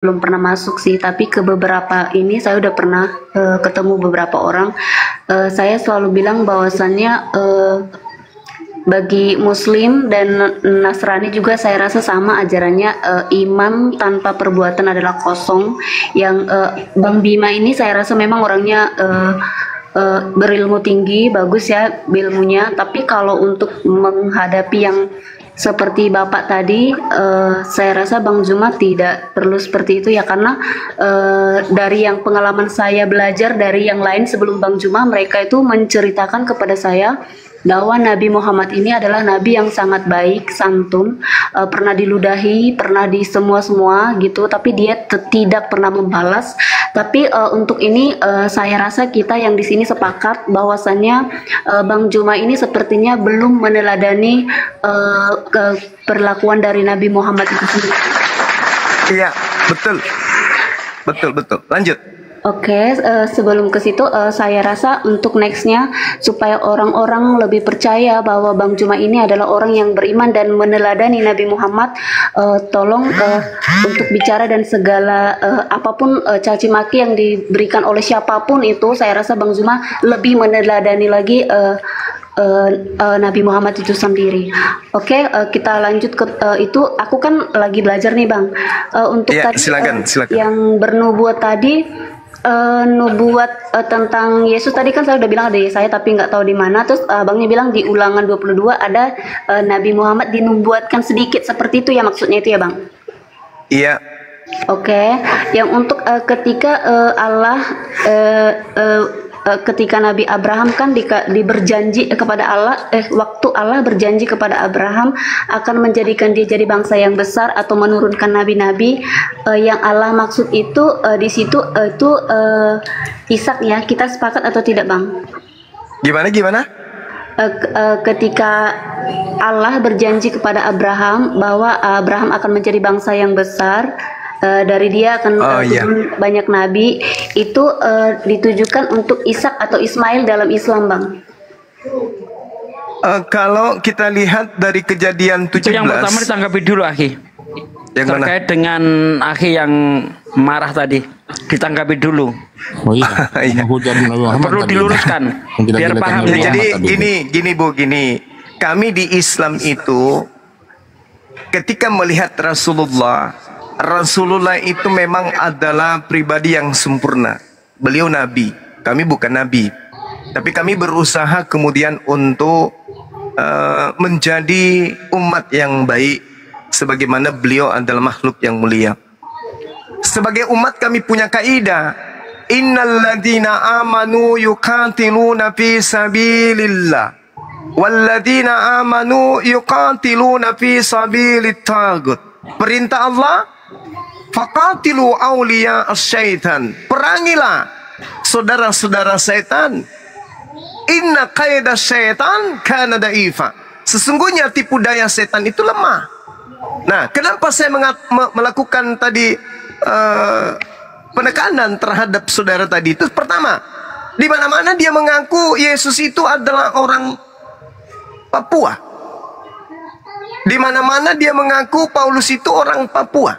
belum pernah masuk sih, tapi ke beberapa ini saya udah pernah ketemu beberapa orang. Saya selalu bilang bahwasannya bagi Muslim dan Nasrani juga saya rasa sama ajarannya, iman tanpa perbuatan adalah kosong. Yang Bang Bima ini saya rasa memang orangnya berilmu tinggi, bagus ya ilmunya. Tapi kalau untuk menghadapi yang seperti Bapak tadi, saya rasa Bang Zuma tidak perlu seperti itu ya, karena dari yang pengalaman saya belajar dari yang lain sebelum Bang Zuma, mereka itu menceritakan kepada saya bahwa Nabi Muhammad ini adalah Nabi yang sangat baik, santun, pernah diludahi, pernah di semua gitu, tapi dia tidak pernah membalas. Tapi untuk ini saya rasa kita yang di sini sepakat bahwasannya Bang Zuma ini sepertinya belum meneladani perlakuan dari Nabi Muhammad itu sendiri. Iya, betul. Betul. Lanjut. Oke, sebelum ke situ saya rasa untuk nextnya supaya orang-orang lebih percaya bahwa Bang Zuma ini adalah orang yang beriman dan meneladani Nabi Muhammad, tolong untuk bicara dan segala apapun caci maki yang diberikan oleh siapapun itu, saya rasa Bang Zuma lebih meneladani lagi Nabi Muhammad itu sendiri. Oke, kita lanjut ke itu. Aku kan lagi belajar nih Bang. Untuk ya, tadi silakan. Yang bernubuat tadi, nubuat tentang Yesus tadi kan saya udah bilang ada Yesaya tapi nggak tahu di mana. Terus abangnya bilang di Ulangan 22 ada Nabi Muhammad dinubuatkan sedikit seperti itu ya, maksudnya itu ya Bang? Iya. Oke, yang untuk ketika Allah ketika Nabi Abraham kan berjanji kepada Allah, waktu Allah berjanji kepada Abraham akan menjadikan dia jadi bangsa yang besar atau menurunkan nabi-nabi, yang Allah maksud itu di situ itu Ishak ya, kita sepakat atau tidak Bang? Gimana? Ketika Allah berjanji kepada Abraham bahwa Abraham akan menjadi bangsa yang besar, dari dia akan turun banyak nabi, itu ditujukan untuk Ishak atau Ismail dalam Islam Bang. Kalau kita lihat dari Kejadian 17, itu yang pertama ditanggapi dulu Akhi. Yang terkait mana? dengan Akhi yang marah tadi, ditanggapi dulu. Oh iya, perlu diluruskan biar paham. Jadi gini, kami di Islam itu ketika melihat Rasulullah itu memang adalah pribadi yang sempurna. Beliau nabi, kami bukan nabi. Tapi kami berusaha kemudian untuk menjadi umat yang baik, sebagaimana beliau adalah makhluk yang mulia. Sebagai umat kami punya kaidah, innal ladzina amanu yuqatiluna fi sabilillah walladzina amanu yuqatiluna fi sabilit tagut. Perintah Allah, faqatilu awliya as-syaitan, perangilah saudara-saudara setan. Inna qaida syaitan kana da'ifa, sesungguhnya tipu daya setan itu lemah. Nah, kenapa saya melakukan tadi penekanan terhadap saudara tadi itu? Pertama, di mana-mana dia mengaku Yesus itu adalah orang Papua. Di mana-mana dia mengaku Paulus itu orang Papua.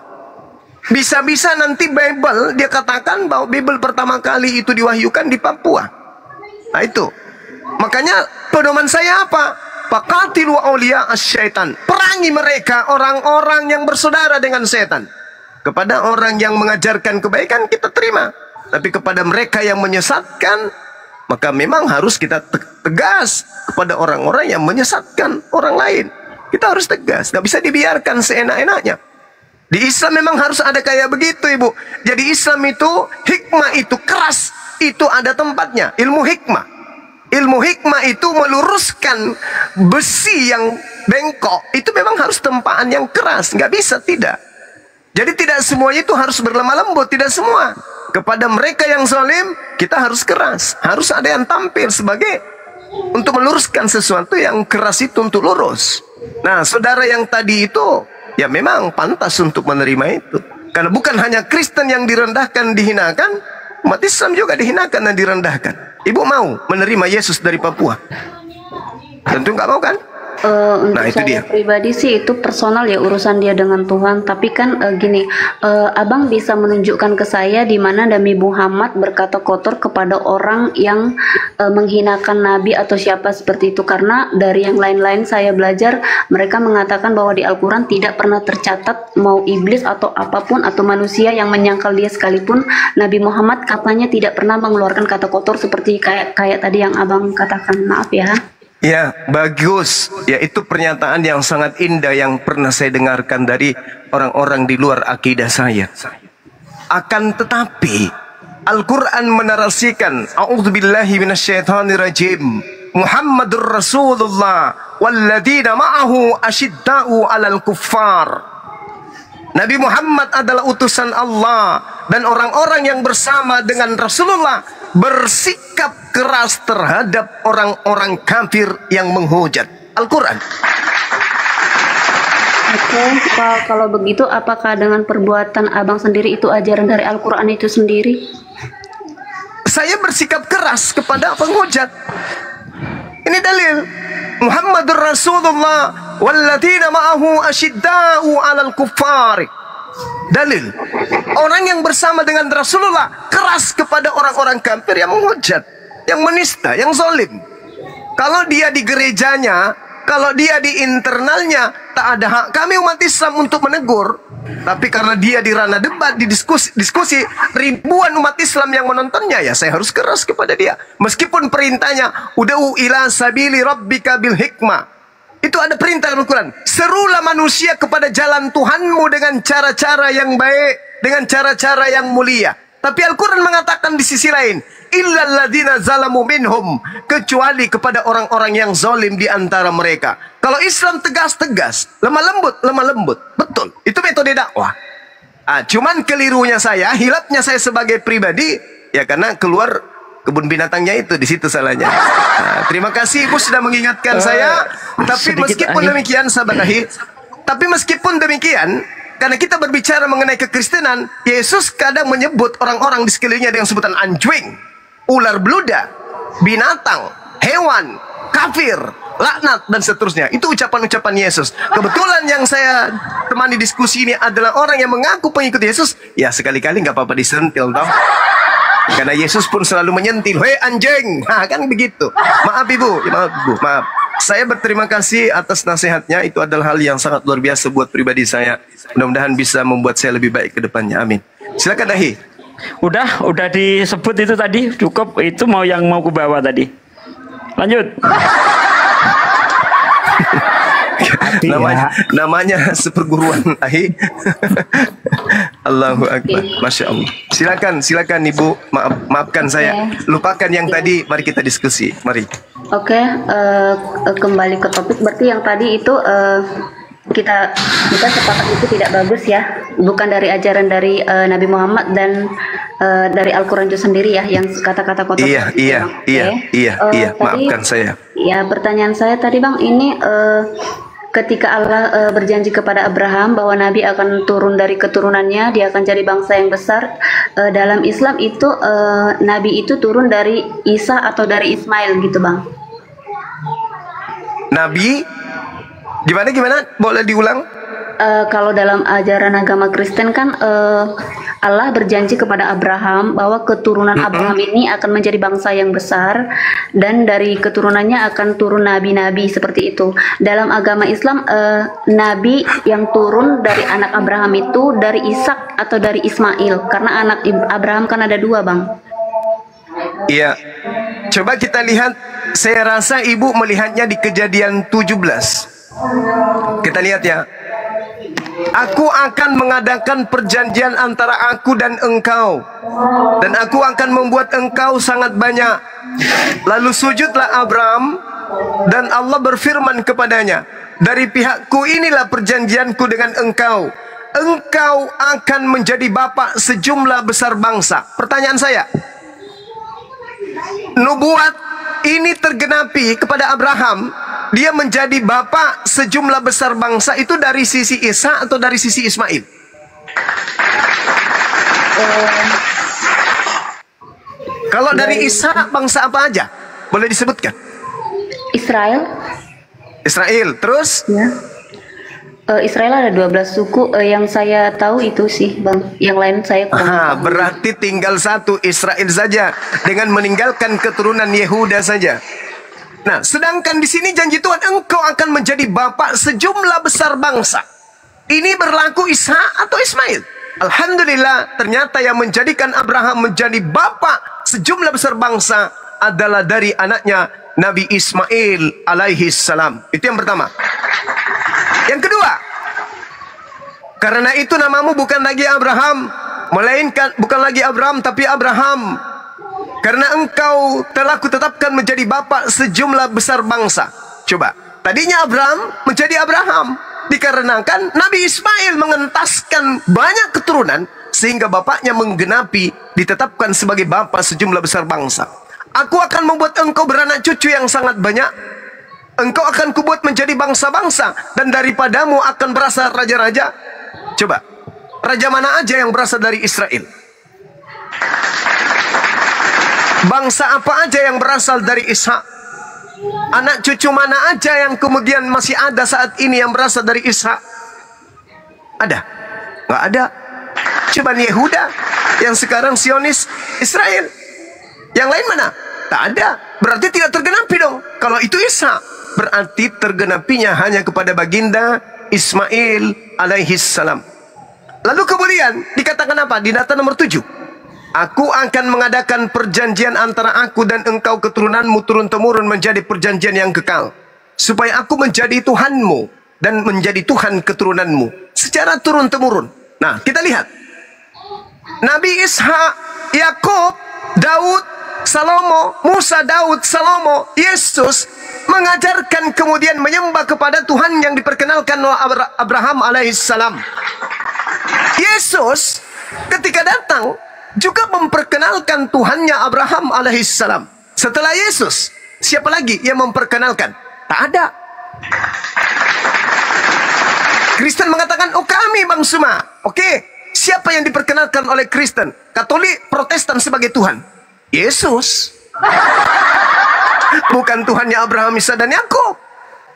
Bisa-bisa nanti Bible dia katakan bahwa Bible pertama kali itu diwahyukan di Papua. Nah itu. Makanya pedoman saya apa? Faqatilu awliya as-syaitan. Perangi mereka, orang-orang yang bersaudara dengan setan. Kepada orang yang mengajarkan kebaikan kita terima. Tapi kepada mereka yang menyesatkan, maka memang harus kita tegas kepada orang-orang yang menyesatkan orang lain. Kita harus tegas, nggak bisa dibiarkan seenak-enaknya. Di Islam memang harus ada kayak begitu, Ibu. Jadi Islam itu, hikmah itu keras, itu ada tempatnya. Ilmu hikmah itu meluruskan besi yang bengkok, itu memang harus tempaan yang keras, nggak bisa tidak. Jadi tidak semuanya itu harus berlemah lembut, tidak semua. Kepada mereka yang zalim, kita harus keras. Harus ada yang tampil sebagai untuk meluruskan sesuatu yang keras itu untuk lurus. Nah, saudara yang tadi itu, ya memang pantas untuk menerima itu. Karena bukan hanya Kristen yang direndahkan, dihinakan, umat Islam juga dihinakan dan direndahkan. Ibu mau menerima Yesus dari Papua? Tentu nggak mau kan? Untuk Nah, itu saya dia. pribadi sih itu personal ya, urusan dia dengan Tuhan. Tapi kan gini, abang bisa menunjukkan ke saya di mana Nabi Muhammad berkata kotor kepada orang yang menghinakan Nabi atau siapa seperti itu. Karena dari yang lain-lain saya belajar, mereka mengatakan bahwa di Al-Quran tidak pernah tercatat mau iblis atau apapun atau manusia yang menyangkal dia sekalipun, Nabi Muhammad katanya tidak pernah mengeluarkan kata kotor seperti kayak tadi yang abang katakan. Maaf ya. Ya, bagus. Ya, itu pernyataan yang sangat indah yang pernah saya dengarkan dari orang-orang di luar akidah saya. Akan tetapi, Al-Quran menarasikan, A'udzubillahi minasyaitonirrajim. Muhammadur Rasulullah walladzina ma'ahu asyidda'u 'alal kuffar. Nabi Muhammad adalah utusan Allah dan orang-orang yang bersama dengan Rasulullah bersikap keras terhadap orang-orang kafir yang menghujat. Al-Quran. Oke, kalau begitu apakah dengan perbuatan abang sendiri itu ajaran dari Al-Quran itu sendiri? Saya bersikap keras kepada penghujat. Ini dalil. Muhammadur Rasulullah walladzina ma'ahu asyidda'u 'alal kuffar. Dalil. Orang yang bersama dengan Rasulullah keras kepada orang-orang kafir yang menghujat, yang menista, yang zalim. Kalau dia di gerejanya, kalau dia di internalnya, tak ada hak kami umat Islam untuk menegur. Tapi karena dia di ranah debat, di diskusi ribuan umat Islam yang menontonnya, ya saya harus keras kepada dia. Meskipun perintahnya, ud'u ila sabili rabbika bil hikmah. Itu ada perintah Al-Quran. Serulah manusia kepada jalan Tuhanmu dengan cara-cara yang baik, dengan cara-cara yang mulia. Tapi Al-Quran mengatakan di sisi lain, illalladzina zalamu minhum, kecuali kepada orang-orang yang zalim di antara mereka. Kalau Islam tegas-tegas, lemah lembut, betul. Itu metode dakwah. Cuman kelirunya saya, hilapnya saya sebagai pribadi, ya karena keluar kebun binatangnya itu, di situ salahnya. Terima kasih Ibu sudah mengingatkan saya. Tapi meskipun demikian, sahabat Ahi, tapi meskipun demikian, karena kita berbicara mengenai kekristenan, Yesus kadang menyebut orang-orang di sekelilingnya dengan sebutan anjing, ular beluda, binatang, hewan, kafir, laknat, dan seterusnya. Itu ucapan-ucapan Yesus. Kebetulan yang saya temani diskusi ini adalah orang yang mengaku pengikut Yesus. Ya sekali-kali nggak apa-apa disentil toh. Karena Yesus pun selalu menyentil, hei anjing, kan begitu. Maaf Ibu, maaf Ibu, maaf. Saya berterima kasih atas nasihatnya. Itu adalah hal yang sangat luar biasa buat pribadi saya. Mudah-mudahan bisa membuat saya lebih baik ke depannya. Amin. Silakan Dahi. Udah disebut itu tadi, cukup itu mau yang mau ku bawa tadi. Lanjut. Namanya seperguruan Ahi. Allahu Akbar. Masya Allah. Silakan Ibu. Maafkan saya. Lupakan yang tadi. Mari kita diskusi. Mari. Oke, kembali ke topik. Berarti yang tadi itu kita sepakat itu tidak bagus ya, bukan dari ajaran dari Nabi Muhammad dan dari Al-Quran itu sendiri ya, yang kata-kata kotor. Iya. Maafkan saya. Ya, pertanyaan saya tadi Bang, ini ketika Allah berjanji kepada Abraham bahwa Nabi akan turun dari keturunannya, dia akan jadi bangsa yang besar. Dalam Islam itu Nabi itu turun dari Isa atau dari Ismail gitu Bang? Nabi gimana? Boleh diulang? Kalau dalam ajaran agama Kristen kan Allah berjanji kepada Abraham bahwa keturunan Abraham ini akan menjadi bangsa yang besar dan dari keturunannya akan turun nabi-nabi seperti itu. Dalam agama Islam nabi yang turun dari anak Abraham itu dari Ishak atau dari Ismail, karena anak Abraham kan ada dua Bang. Iya. Coba kita lihat, saya rasa Ibu melihatnya di Kejadian 17. Kita lihat ya. Aku akan mengadakan perjanjian antara aku dan engkau, dan aku akan membuat engkau sangat banyak. Lalu sujudlah Abraham, dan Allah berfirman kepadanya, dari pihakku inilah perjanjianku dengan engkau. Engkau akan menjadi bapak sejumlah besar bangsa. Pertanyaan saya, nubuat ini tergenapi kepada Abraham, dia menjadi bapak sejumlah besar bangsa, itu dari sisi Isa atau dari sisi Ismail? Kalau dari Isa, bangsa apa aja? Boleh disebutkan? Israel. Israel. Terus? Ya. Israel ada 12 suku, yang saya tahu itu sih Bang. Yang lain saya kurang tahu. Berarti tinggal satu, Israel saja, dengan meninggalkan keturunan Yehuda saja. Nah, sedangkan di sini janji Tuhan, engkau akan menjadi bapak sejumlah besar bangsa. Ini berlaku Ishak atau Ismail? Alhamdulillah, ternyata yang menjadikan Abraham menjadi bapak sejumlah besar bangsa adalah dari anaknya Nabi Ismail alaihi salam. Itu yang pertama. Yang kedua, karena itu namamu bukan lagi Abraham, melainkan bukan lagi Abraham tapi Abraham. Karena engkau telah kutetapkan menjadi bapak sejumlah besar bangsa. Coba, tadinya Abraham menjadi Abraham, dikarenakan Nabi Ismail mengentaskan banyak keturunan sehingga bapaknya menggenapi, ditetapkan sebagai bapak sejumlah besar bangsa. Aku akan membuat engkau beranak cucu yang sangat banyak. Engkau akan kubuat menjadi bangsa-bangsa, dan daripadamu akan berasal raja-raja. Coba, raja mana aja yang berasal dari Israel? Bangsa apa aja yang berasal dari Ishak? Anak cucu mana aja yang kemudian masih ada saat ini yang berasal dari Ishak? Ada? Nggak ada. Coba Yehuda yang sekarang Zionis Israel. Yang lain mana? Tak ada. Berarti tidak tergenapi dong. Kalau itu Ishak, berarti tergenapinya hanya kepada baginda Ismail alaihi salam. Lalu kemudian dikatakan apa? Di data nomor 7. Aku akan mengadakan perjanjian antara aku dan engkau keturunanmu turun-temurun menjadi perjanjian yang kekal. Supaya aku menjadi Tuhanmu dan menjadi Tuhan keturunanmu. Secara turun-temurun. Nah, kita lihat. Nabi Ishak, Yakub, Daud, Salomo, Musa, Daud, Salomo, Yesus mengajarkan kemudian menyembah kepada Tuhan yang diperkenalkan oleh Abraham alaihissalam. Yesus ketika datang juga memperkenalkan Tuhannya Abraham alaihissalam. Setelah Yesus, siapa lagi yang memperkenalkan? Tak ada. Kristen mengatakan, oh kami Bang Suma. Oke, siapa yang diperkenalkan oleh Kristen? Katolik, Protestan sebagai Tuhan? Yesus. Bukan Tuhannya Abraham, Ishak dan Yakub,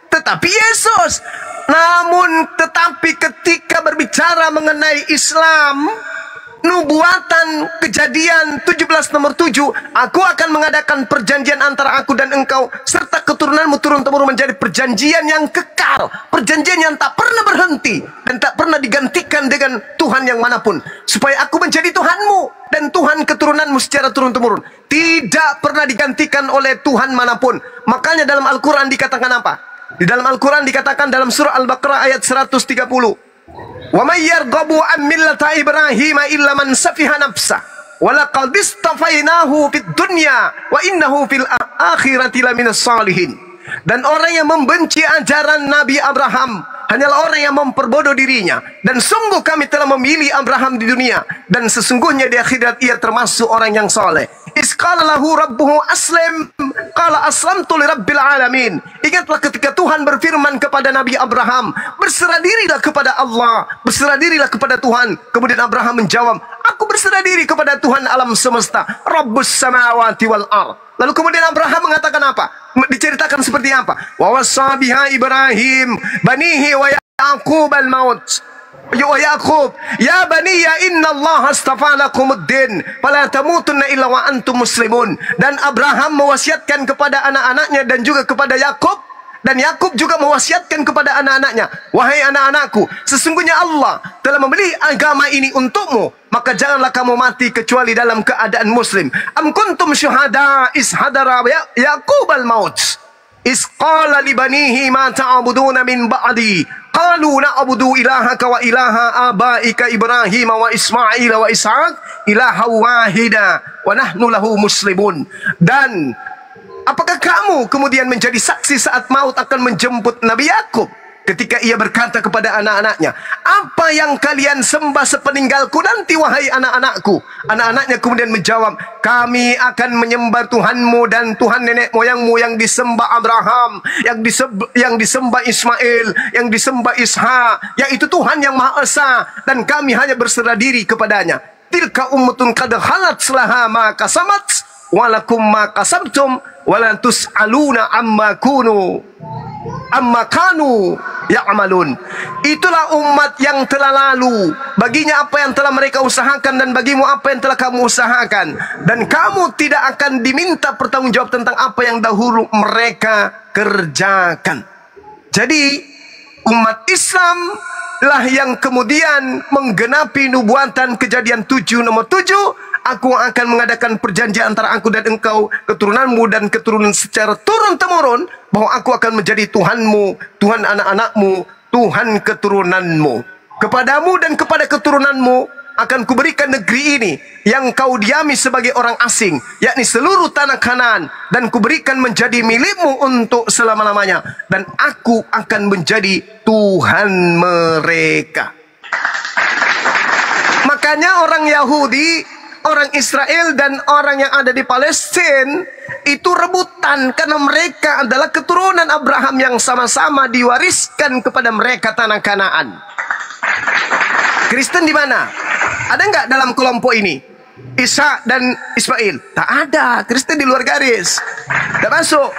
tetapi Yesus. Namun tetapi ketika berbicara mengenai Islam, nubuatan Kejadian 17 nomor 7, aku akan mengadakan perjanjian antara aku dan engkau serta keturunanmu turun-temurun menjadi perjanjian yang kekal, perjanjian yang tak pernah berhenti dan tak pernah digantikan dengan Tuhan yang manapun, supaya aku menjadi Tuhanmu dan Tuhan keturunanmu secara turun-temurun, tidak pernah digantikan oleh Tuhan manapun. Makanya dalam Al-Quran dikatakan apa? Di dalam Al-Quran dikatakan dalam surah Al-Baqarah ayat 130, wa may yarghabu an millata Ibrahim illa man safiha nafsah wa laqad istafainahu fid dunya wa innahu fil akhirati laminas salihin. Dan orang yang membenci ajaran Nabi Abraham hanyalah orang yang memperbodoh dirinya, dan sungguh kami telah memilih Abraham di dunia, dan sesungguhnya di akhirat ia termasuk orang yang soleh. Isqala lahu rabbuhu aslim, qala aslamtu li rabbil alamin. Ingatlah ketika Tuhan berfirman kepada Nabi Abraham, berserah dirilah kepada Allah, berserah dirilah kepada Tuhan. Kemudian Abraham menjawab, aku berserah diri kepada Tuhan alam semesta, Rabbus samawati wal ardh. Lalu kemudian Abraham mengatakan apa? Diceritakan seperti apa? Wa wassa biha Ibrahim banihi wa Yaqub al-maut. Wa Yaqub, ya baniya inna Allah astafa lakumuddin fala tamutunna illa wa antum muslimun. Dan Abraham mewasiatkan kepada anak-anaknya dan juga kepada Yakub, dan Yakub juga mewasiatkan kepada anak-anaknya, wahai anak-anakku, sesungguhnya Allah telah membeli agama ini untukmu, maka janganlah kamu mati kecuali dalam keadaan muslim. Am kuntum syuhada is hadara Yaqub al-maut is qala li banihi ma ta'buduna min ba'di qalu na'budu ilahaka wa ilaha abaika Ibrahim wa Ismail wa Ishaq ilaha wahida wa nahnu lahu muslimun. Dan apakah kamu kemudian menjadi saksi saat maut akan menjemput Nabi Yakub ketika ia berkata kepada anak-anaknya, apa yang kalian sembah sepeninggalku nanti wahai anak-anakku? Anak-anaknya kemudian menjawab, kami akan menyembah Tuhanmu dan Tuhan nenek moyangmu yang disembah Abraham, yang disembah Ismail, yang disembah Ishak, yaitu Tuhan yang Maha Esa, dan kami hanya berserah diri kepadanya. Tilka ummatun qad khalat laha ma kasabat walakum ma kasabtum wala tus'aluna amma kunu amma kanu ya'malun. Itulah umat yang telah lalu. Baginya apa yang telah mereka usahakan, dan bagimu apa yang telah kamu usahakan. Dan kamu tidak akan diminta pertanggungjawab tentang apa yang dahulu mereka kerjakan. Jadi umat Islam lah yang kemudian menggenapi nubuatan Kejadian 7 nomor 7. Aku akan mengadakan perjanjian antara aku dan engkau, keturunanmu dan keturunan secara turun-temurun, bahwa aku akan menjadi Tuhanmu, Tuhan anak-anakmu, Tuhan keturunanmu. Kepadamu dan kepada keturunanmu akan kuberikan negeri ini yang kau diami sebagai orang asing, yakni seluruh tanah Kanaan, dan kuberikan menjadi milikmu untuk selama-lamanya, dan aku akan menjadi Tuhan mereka. Makanya orang Yahudi, orang Israel, dan orang yang ada di Palestina itu rebutan karena mereka adalah keturunan Abraham yang sama-sama diwariskan kepada mereka tanah Kanaan. Kristen di mana? Ada nggak dalam kelompok ini? Isa dan Ismail? Tak ada. Kristen di luar garis. Tak masuk.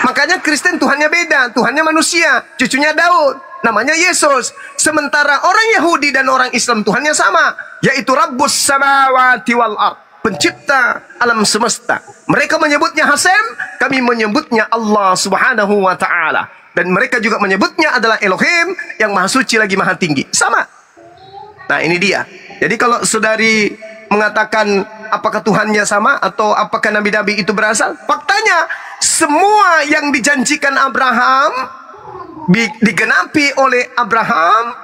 Makanya Kristen Tuhannya beda. Tuhannya manusia. Cucunya Daud. Namanya Yesus. Sementara orang Yahudi dan orang Islam Tuhannya sama, yaitu Rabbus samawati wal ard, pencipta alam semesta. Mereka menyebutnya Hasem, kami menyebutnya Allah subhanahu wa ta'ala. Dan mereka juga menyebutnya adalah Elohim, yang maha suci lagi maha tinggi. Sama. Nah ini dia. Jadi kalau saudari mengatakan apakah Tuhannya sama atau apakah nabi-nabi itu berasal, faktanya semua yang dijanjikan Abraham digenapi oleh Abraham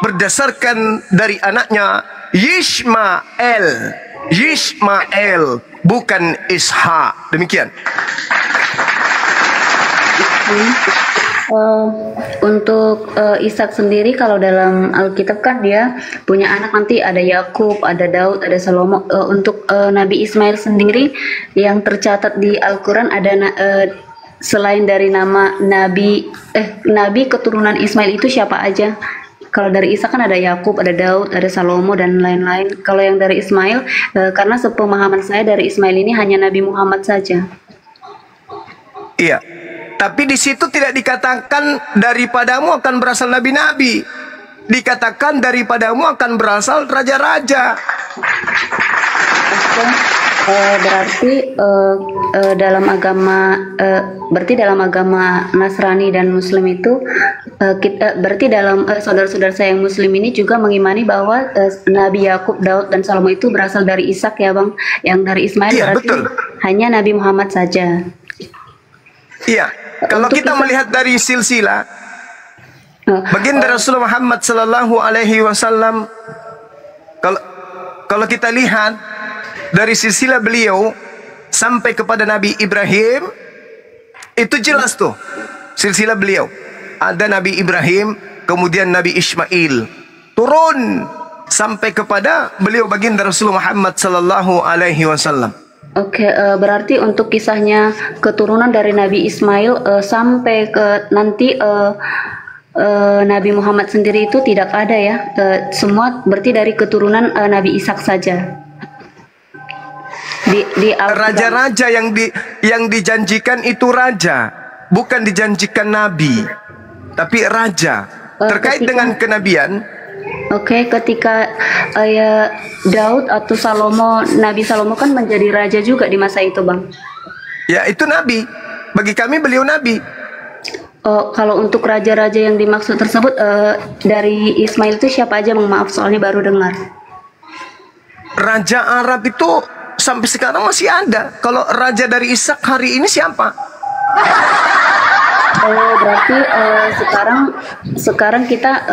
berdasarkan dari anaknya Yishmael. Yishmael, bukan Ishak. Demikian. Untuk Ishak sendiri, kalau dalam Alkitab kan dia punya anak, nanti ada Yakub, ada Daud, ada Salomo. Untuk Nabi Ismail sendiri yang tercatat di Al-Quran ada selain dari nama Nabi keturunan Ismail itu siapa aja? Kalau dari Ishak kan ada Yakub, ada Daud, ada Salomo, dan lain-lain. Kalau yang dari Ismail, karena sepemahaman saya dari Ismail ini hanya Nabi Muhammad saja. Iya. Tapi di situ tidak dikatakan daripadamu akan berasal nabi-nabi. Dikatakan daripadamu akan berasal raja-raja. Berarti dalam agama Nasrani dan Muslim itu berarti dalam saudara-saudara saya yang Muslim ini juga mengimani bahwa Nabi Yakub, Daud, dan Salomo itu berasal dari Ishak ya Bang. Yang dari Ismail berarti betul. Hanya Nabi Muhammad saja. Iya. Kalau kita melihat dari silsilah baginda Rasulullah Muhammad sallallahu alaihi wasallam, kalau kita lihat dari silsilah beliau sampai kepada Nabi Ibrahim, itu jelas tuh silsilah beliau. Ada Nabi Ibrahim, kemudian Nabi Ismail, turun sampai kepada beliau baginda Rasulullah Muhammad sallallahu alaihi wasallam. Oke, berarti untuk kisahnya keturunan dari Nabi Ismail sampai ke nanti Nabi Muhammad sendiri itu tidak ada ya. Semua berarti dari keturunan Nabi Ishak saja. Raja-raja yang dijanjikan itu raja, bukan dijanjikan nabi, tapi raja. Terkait dengan kenabian. Oke, ketika Daud atau Salomo, Nabi Salomo kan menjadi raja juga di masa itu, Bang. Ya, itu nabi. Bagi kami beliau nabi. Kalau untuk raja-raja yang dimaksud tersebut dari Ismail itu siapa aja, Bang? Maaf, soalnya baru dengar. Raja Arab itu sampai sekarang masih ada. Kalau raja dari Ishak hari ini siapa? Berarti sekarang kita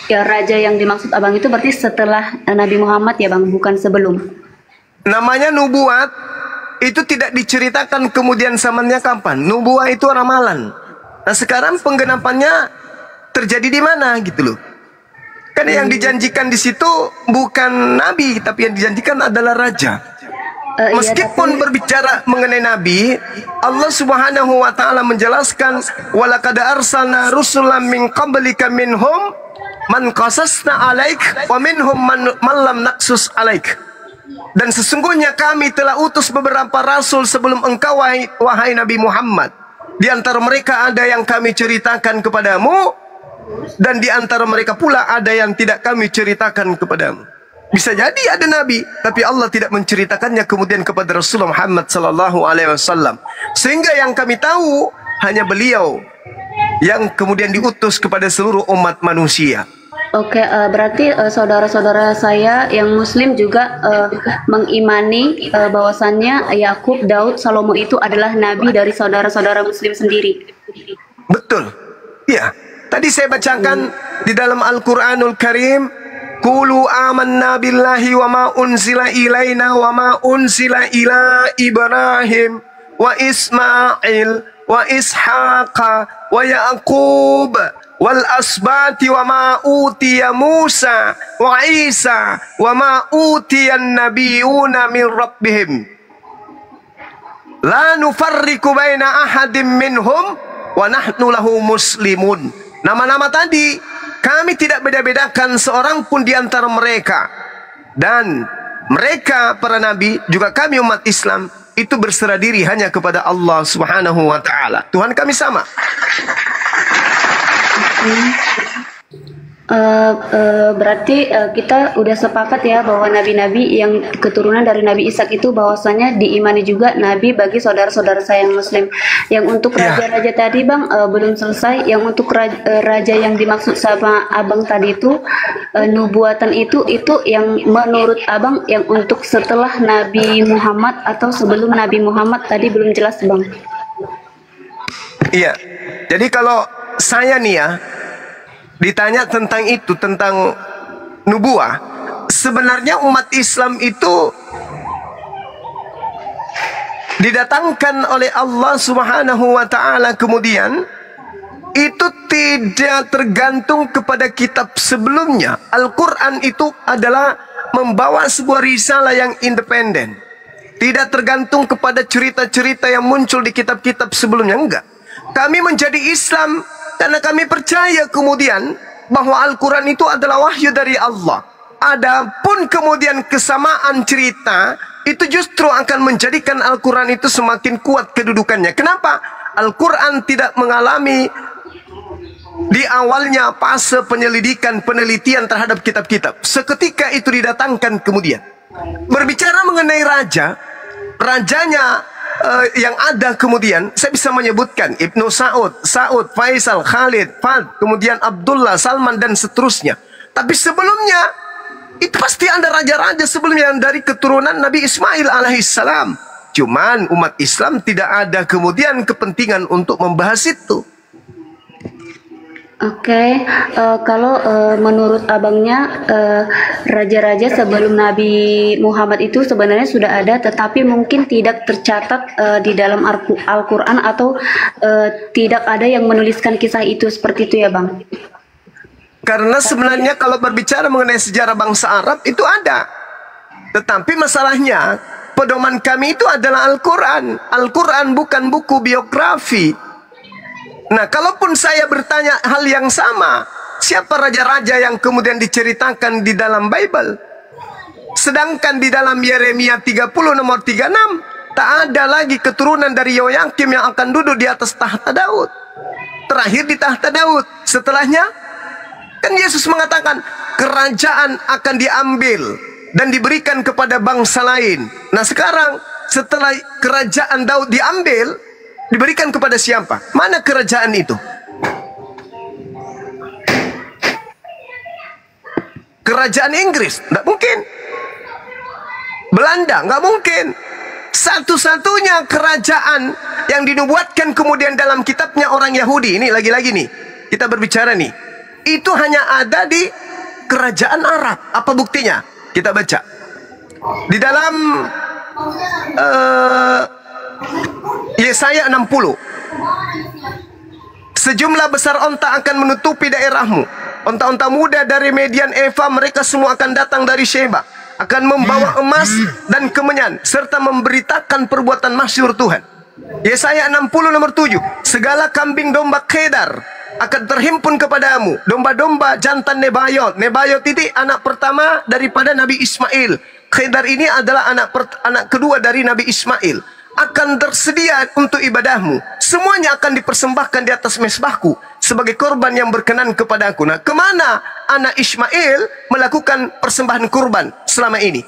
ya raja yang dimaksud Abang itu berarti setelah Nabi Muhammad ya Bang, bukan sebelum. Namanya nubuat itu tidak diceritakan kemudian zamannya kapan. Nubuat itu ramalan. Nah sekarang penggenapannya terjadi di mana gitu loh. Karena yang dijanjikan di situ bukan nabi, tapi yang dijanjikan adalah raja. Meskipun berbicara mengenai nabi, Allah Subhanahu wa taala menjelaskan walaqad arsalna rusulan min qablika minhum man qasasna alaik wa minhum man lam naqsus alaik. Dan sesungguhnya kami telah utus beberapa rasul sebelum engkau wahai Nabi Muhammad. Di antara mereka ada yang kami ceritakan kepadamu, dan di antara mereka pula ada yang tidak kami ceritakan kepadamu. Bisa jadi ada nabi, tapi Allah tidak menceritakannya kemudian kepada Rasulullah Muhammad sallallahu alaihi wasallam. Sehingga yang kami tahu hanya beliau yang kemudian diutus kepada seluruh umat manusia. Oke, berarti saudara-saudara saya yang Muslim juga mengimani bahwasannya Yakub, Daud, Salomo itu adalah nabi dari saudara-saudara Muslim sendiri. Betul. Ya, tadi saya bacakan di dalam Al-Quranul Karim, Qulu amanna billahi wa ma unzila ilaina wa ma unzila ila Ibrahim wa Ismail wa Ishaqa wa Yaqub wal asbati wa ma utiya Musa wa Isa wa ma utiya nabiyuna min rabbihim la nufarriqu baina ahadim minhum wa nahnu lahu muslimun. Nama-nama tadi kami tidak beda-bedakan seorang pun di antara mereka, dan mereka para nabi juga kami umat Islam itu berserah diri hanya kepada Allah Subhanahu wa taala. Tuhan kami sama. Berarti kita udah sepakat ya bahwa nabi-nabi yang keturunan dari Nabi Ishak itu bahwasanya diimani juga nabi bagi saudara-saudara saya yang Muslim. Yang untuk raja-raja tadi Bang belum selesai. Yang untuk raja yang dimaksud sama Abang tadi itu nubuatan itu yang menurut Abang yang untuk setelah Nabi Muhammad atau sebelum Nabi Muhammad tadi belum jelas Bang. Iya. Jadi kalau saya nih ya ditanya tentang itu, tentang nubuah, sebenarnya umat Islam itu didatangkan oleh Allah Subhanahu wa taala kemudian itu tidak tergantung kepada kitab sebelumnya. Al-Quran itu adalah membawa sebuah risalah yang independen, tidak tergantung kepada cerita-cerita yang muncul di kitab-kitab sebelumnya. Enggak. Kami menjadi Islam karena kami percaya kemudian bahwa Al-Quran itu adalah wahyu dari Allah. Adapun kemudian kesamaan cerita itu justru akan menjadikan Al-Quran itu semakin kuat kedudukannya. Kenapa? Al-Quran tidak mengalami di awalnya fase penyelidikan, penelitian terhadap kitab-kitab. Seketika itu didatangkan kemudian. Berbicara mengenai rajanya yang ada kemudian, saya bisa menyebutkan Ibnu Saud, Faisal, Khalid, Fad, kemudian Abdullah, Salman, dan seterusnya. Tapi sebelumnya, itu pasti ada raja-raja sebelumnya yang dari keturunan Nabi Ismail alaihissalam. Cuman umat Islam tidak ada kemudian kepentingan untuk membahas itu. Oke, kalau menurut abangnya raja-raja sebelum Nabi Muhammad itu sebenarnya sudah ada, tetapi mungkin tidak tercatat di dalam Al-Quran atau tidak ada yang menuliskan kisah itu, seperti itu ya Bang? Karena sebenarnya kalau berbicara mengenai sejarah bangsa Arab itu ada, tetapi masalahnya pedoman kami itu adalah Al-Quran. Al-Quran bukan buku biografi. Nah, kalaupun saya bertanya hal yang sama, siapa raja-raja yang kemudian diceritakan di dalam Bible? Sedangkan di dalam Yeremia 30 nomor 36, tak ada lagi keturunan dari Yoyakim yang akan duduk di atas tahta Daud. Terakhir di tahta Daud. Setelahnya, kan Yesus mengatakan, kerajaan akan diambil dan diberikan kepada bangsa lain. Nah sekarang, setelah kerajaan Daud diambil, diberikan kepada siapa? Mana kerajaan itu? Kerajaan Inggris? Tidak mungkin. Belanda? Nggak mungkin. Satu-satunya kerajaan yang dinubuatkan kemudian dalam kitabnya orang Yahudi, ini lagi-lagi nih, kita berbicara nih, itu hanya ada di kerajaan Arab. Apa buktinya? Kita baca. Di dalam Yesaya 60. Sejumlah besar onta akan menutupi daerahmu. Onta-onta muda dari Median Eva, mereka semua akan datang dari Sheba, akan membawa emas dan kemenyan, serta memberitakan perbuatan masyhur Tuhan. Yesaya 60 nomor 7. Segala kambing domba Kedar akan terhimpun kepadamu, domba-domba jantan Nebayot. Nebayot itu anak pertama daripada Nabi Ismail. Kedar ini adalah anak kedua dari Nabi Ismail. Akan tersedia untuk ibadahmu. semuanya akan dipersembahkan di atas mesbahku sebagai korban yang berkenan kepadaku. Nah, kemana anak Ismail melakukan persembahan kurban selama ini?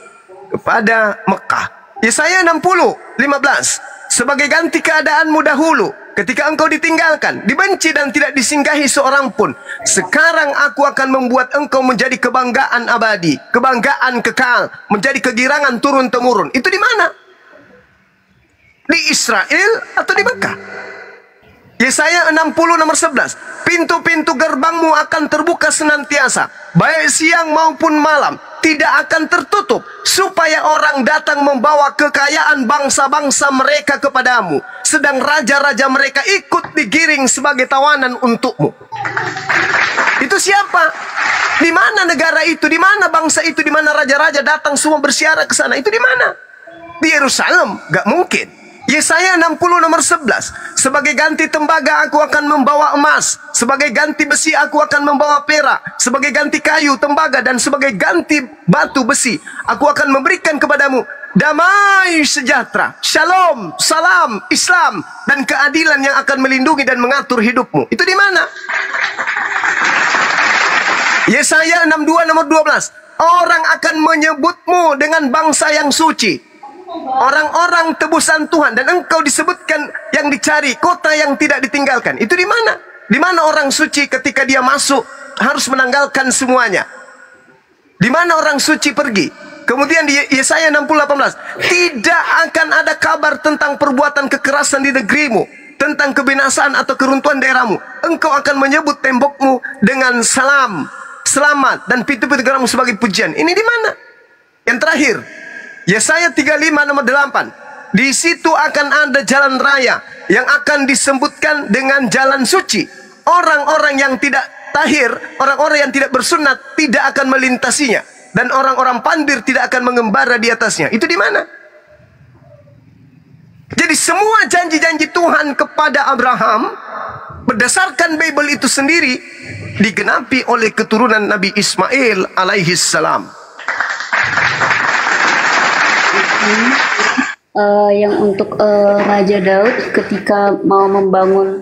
Kepada Mekah. Yesaya 60:15. Sebagai ganti keadaanmu dahulu, ketika engkau ditinggalkan, dibenci dan tidak disinggahi seorang pun, sekarang aku akan membuat engkau menjadi kebanggaan abadi, kebanggaan kekal, menjadi kegirangan turun-temurun. Itu di mana? Di Israel atau di Mekah? Yesaya 60 nomor 11. Pintu-pintu gerbangmu akan terbuka senantiasa, baik siang maupun malam, tidak akan tertutup, supaya orang datang membawa kekayaan bangsa-bangsa mereka kepadamu, sedang raja-raja mereka ikut digiring sebagai tawanan untukmu. Itu siapa? Di mana negara itu? Di mana bangsa itu? Di mana raja-raja datang semua bersiara ke sana? Itu di mana? Di Yerusalem? Gak mungkin. Yesaya 60 nomor 11. Sebagai ganti tembaga aku akan membawa emas, sebagai ganti besi aku akan membawa perak, sebagai ganti kayu, tembaga, dan sebagai ganti batu besi aku akan memberikan kepadamu damai sejahtera, shalom, salam, Islam, dan keadilan yang akan melindungi dan mengatur hidupmu. Itu di mana? Yesaya 62 nomor 12. Orang akan menyebutmu dengan bangsa yang suci, orang-orang tebusan Tuhan, dan engkau disebutkan yang dicari, kota yang tidak ditinggalkan. Itu di mana? Di mana orang suci ketika dia masuk harus menanggalkan semuanya? Di mana orang suci pergi? Kemudian di Yesaya 60:18, tidak akan ada kabar tentang perbuatan kekerasan di negerimu, tentang kebinasaan atau keruntuhan daerahmu. Engkau akan menyebut tembokmu dengan salam, selamat, dan pintu-pintu gerbangmu sebagai pujian. Ini di mana? Yang terakhir, Yesaya 35 nomor 8. Di situ akan ada jalan raya yang akan disebutkan dengan jalan suci. Orang-orang yang tidak tahir, orang-orang yang tidak bersunat tidak akan melintasinya, dan orang-orang pandir tidak akan mengembara di atasnya. Itu di mana? Jadi semua janji-janji Tuhan kepada Abraham berdasarkan Bible itu sendiri digenapi oleh keturunan Nabi Ismail alaihissalam. Yang untuk Raja Daud ketika mau membangun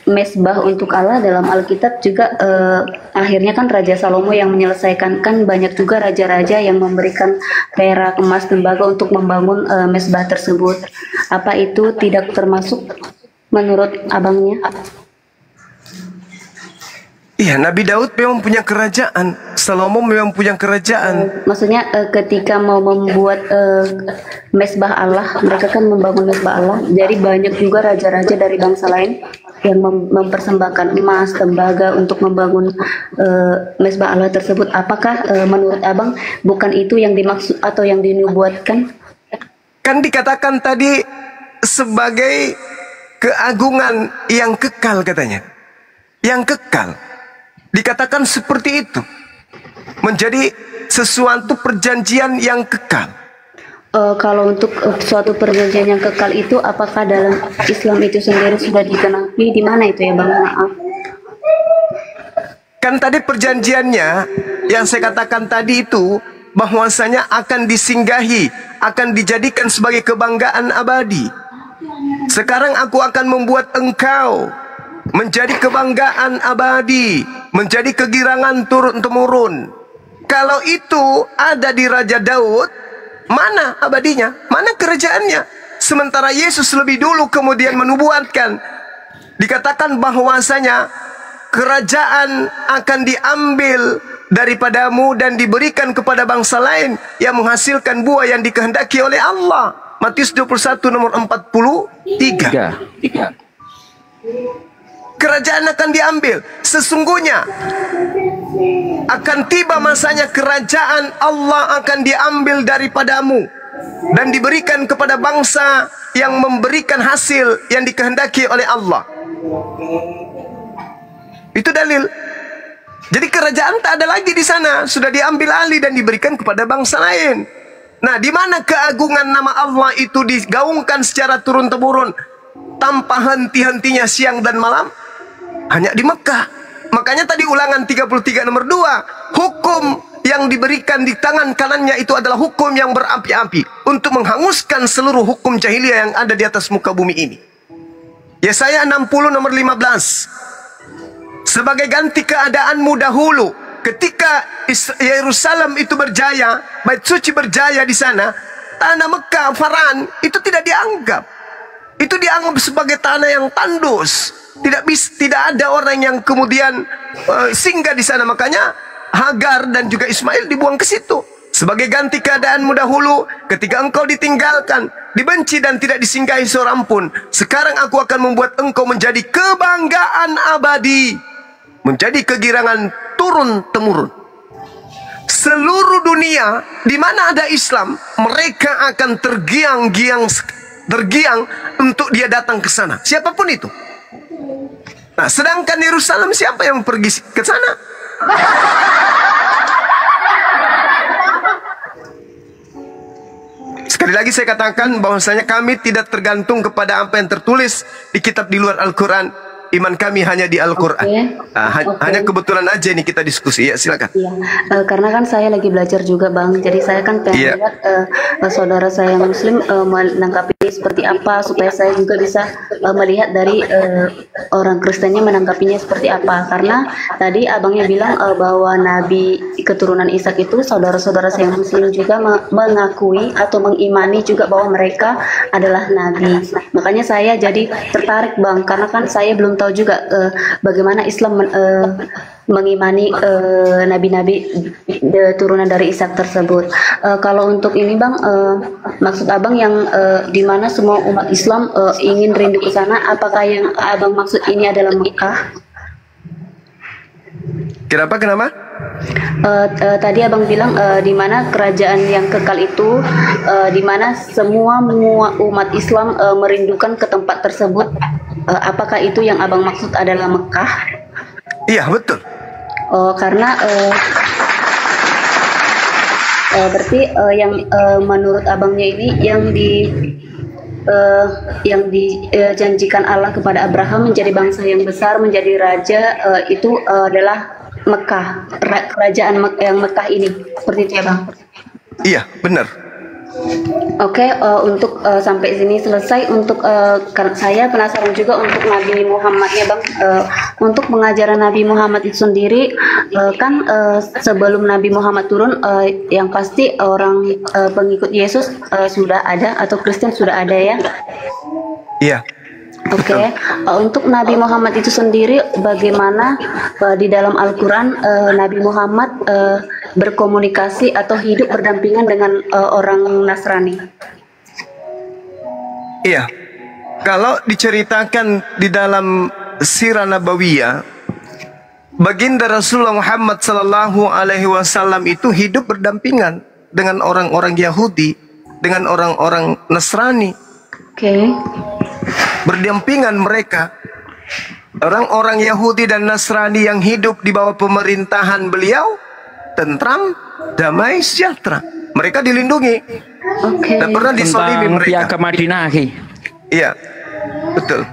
mesbah untuk Allah dalam Alkitab juga akhirnya kan Raja Salomo yang menyelesaikan. Kan banyak juga raja-raja yang memberikan perak, emas, tembaga untuk membangun mesbah tersebut. Apa itu tidak termasuk menurut abangnya? Iya, Nabi Daud memang punya kerajaan, Salomo memang punya kerajaan. Maksudnya ketika mau membuat mesbah Allah, mereka kan membangun mesbah Allah. Jadi banyak juga raja-raja dari bangsa lain yang mempersembahkan emas, tembaga untuk membangun mesbah Allah tersebut. Apakah menurut abang bukan itu yang dimaksud atau yang dinubuatkan? Kan dikatakan tadi sebagai keagungan yang kekal katanya. Yang kekal. Dikatakan seperti itu. Menjadi sesuatu perjanjian yang kekal. Kalau untuk suatu perjanjian yang kekal itu, apakah dalam Islam itu sendiri sudah digenapi? Di mana itu ya Bang? Maaf. Kan tadi perjanjiannya yang saya katakan tadi itu bahwasanya akan disinggahi, akan dijadikan sebagai kebanggaan abadi. Sekarang aku akan membuat engkau menjadi kebanggaan abadi, menjadi kegirangan turun-temurun. Kalau itu ada di Raja Daud, mana abadinya? Mana kerajaannya? Sementara Yesus lebih dulu kemudian menubuatkan. Dikatakan bahwasanya kerajaan akan diambil daripadamu dan diberikan kepada bangsa lain yang menghasilkan buah yang dikehendaki oleh Allah. Matius 21 nomor 43. Kerajaan akan diambil. Sesungguhnya akan tiba masanya kerajaan Allah akan diambil daripadamu dan diberikan kepada bangsa yang memberikan hasil yang dikehendaki oleh Allah. Itu dalil. Jadi kerajaan tak ada lagi di sana, sudah diambil alih dan diberikan kepada bangsa lain. Nah, di mana keagungan nama Allah itu digaungkan secara turun-temurun tanpa henti-hentinya siang dan malam? Hanya di Mekah. Makanya tadi Ulangan 33 nomor 2, hukum yang diberikan di tangan kanannya itu adalah hukum yang berapi-api untuk menghanguskan seluruh hukum jahiliyah yang ada di atas muka bumi ini. Yesaya 60 nomor 15. Sebagai ganti keadaanmu dahulu, ketika Yerusalem itu berjaya, Bait Suci berjaya di sana, tanah Mekah, Faran itu tidak dianggap. Itu dianggap sebagai tanah yang tandus. Tidak ada orang yang kemudian singgah di sana. Makanya Hagar dan juga Ismail dibuang ke situ. Sebagai ganti keadaanmu dahulu, ketika engkau ditinggalkan, dibenci dan tidak disinggahi seorang pun, sekarang aku akan membuat engkau menjadi kebanggaan abadi, menjadi kegirangan turun-temurun. Seluruh dunia di mana ada Islam, mereka akan tergiang untuk dia datang ke sana, siapapun itu. Nah, sedangkan Yerusalem, siapa yang pergi ke sana? Sekali lagi saya katakan bahwasanya kami tidak tergantung kepada apa yang tertulis di kitab di luar Al-Quran. Iman kami hanya di Al-Quran. Hanya kebetulan aja ini kita diskusi. Ya, silakan. Iya, karena kan saya lagi belajar juga, Bang. Jadi saya kan pengen lihat saudara saya yang Muslim menanggapi seperti apa, supaya saya juga bisa melihat dari orang Kristennya menanggapinya seperti apa. Karena tadi abangnya bilang bahwa Nabi keturunan Ishak itu saudara-saudara saya yang Muslim juga mengakui atau mengimani juga bahwa mereka adalah Nabi. Makanya saya jadi tertarik, Bang, karena kan saya belum tahu juga bagaimana Islam mengimani nabi-nabi turunan dari Ishak tersebut. Kalau untuk ini, Bang, maksud abang yang di mana semua umat Islam ingin rindu ke sana, apakah yang abang maksud ini adalah Mekah? Kenapa? Tadi abang bilang di mana kerajaan yang kekal itu, di mana semua umat Islam merindukan ke tempat tersebut. Apakah itu yang abang maksud adalah Mekah? Iya, betul. Karena berarti yang menurut abangnya ini yang dijanjikan Allah kepada Abraham menjadi bangsa yang besar, menjadi raja, itu adalah Mekah, kerajaan yang Mekah ini, seperti itu ya, Bang? Iya, benar. Oke, untuk sampai sini selesai. Untuk saya penasaran juga untuk Nabi Muhammadnya, Bang. Untuk pengajaran Nabi Muhammad itu sendiri, kan sebelum Nabi Muhammad turun, yang pasti orang pengikut Yesus sudah ada, atau Kristen sudah ada ya? Iya. Oke, untuk Nabi Muhammad itu sendiri, bagaimana di dalam Al-Quran Nabi Muhammad berkomunikasi atau hidup berdampingan dengan orang Nasrani? Iya, kalau diceritakan di dalam Sirah Nabawiyah, baginda Rasulullah Muhammad Sallallahu Alaihi Wasallam itu hidup berdampingan dengan orang-orang Yahudi, dengan orang-orang Nasrani. Oke. Berdampingan mereka. Orang-orang Yahudi dan Nasrani yang hidup di bawah pemerintahan beliau tentram, damai, sejahtera. Mereka dilindungi. Oke. Dan pernah disolimi mereka. Piagam Madinah. Iya, betul.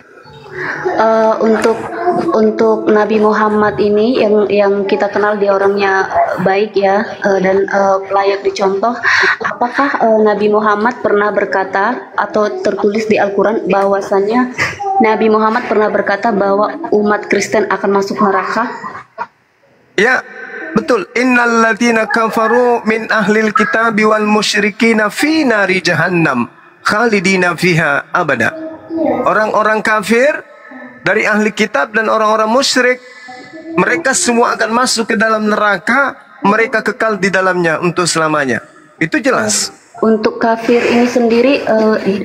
Untuk Nabi Muhammad ini yang kita kenal dia orangnya baik ya, dan layak dicontoh. Apakah Nabi Muhammad pernah berkata atau tertulis di Al-Quran bahwasannya Nabi Muhammad pernah berkata bahwa umat Kristen akan masuk neraka? Ya, betul. Innal ladzina kafaru min ahlil kitabi wal musyrikina fi nari jahannam khalidina fiha abada. Orang-orang kafir dari ahli kitab dan orang-orang musyrik, mereka semua akan masuk ke dalam neraka, mereka kekal di dalamnya untuk selamanya. Itu jelas. Untuk kafir ini sendiri,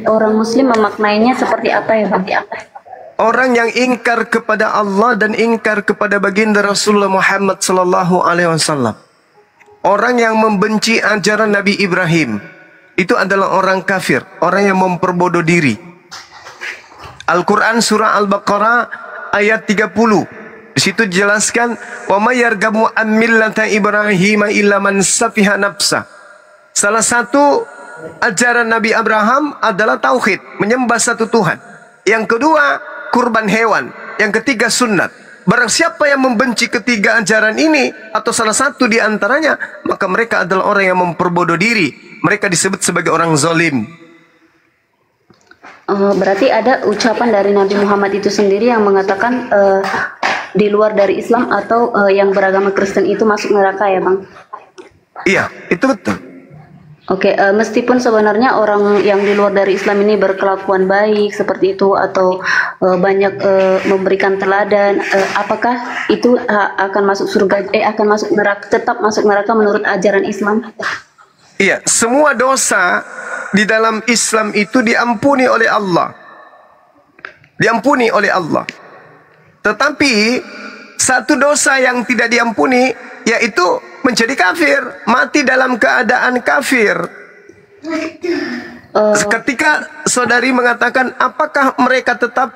orang Muslim memaknainya seperti apa ya, Bang? Orang yang ingkar kepada Allah dan ingkar kepada baginda Rasulullah Muhammad Sallallahu Alaihi Wasallam. Orang yang membenci ajaran Nabi Ibrahim, itu adalah orang kafir, orang yang memperbodoh diri. Al-Quran surah Al-Baqarah ayat 30. Di situ dijelaskan, wa may yarghabu an millata Ibrahim illa man safiha nafsa. Salah satu ajaran Nabi Abraham adalah tauhid, menyembah satu Tuhan. Yang kedua, kurban hewan. Yang ketiga, sunnat. Barang siapa yang membenci ketiga ajaran ini atau salah satu di antaranya, maka mereka adalah orang yang memperbodoh diri. Mereka disebut sebagai orang zalim. Berarti ada ucapan dari Nabi Muhammad itu sendiri yang mengatakan di luar dari Islam atau yang beragama Kristen itu masuk neraka ya Bang? Iya, itu betul. Oke, meskipun sebenarnya orang yang di luar dari Islam ini berkelakuan baik seperti itu atau banyak memberikan teladan, apakah itu akan masuk surga? Akan masuk neraka? Tetap masuk neraka menurut ajaran Islam? Iya, semua dosa di dalam Islam itu diampuni oleh Allah. Diampuni oleh Allah. Tetapi satu dosa yang tidak diampuni yaitu menjadi kafir, mati dalam keadaan kafir. Ketika saudari mengatakan apakah mereka tetap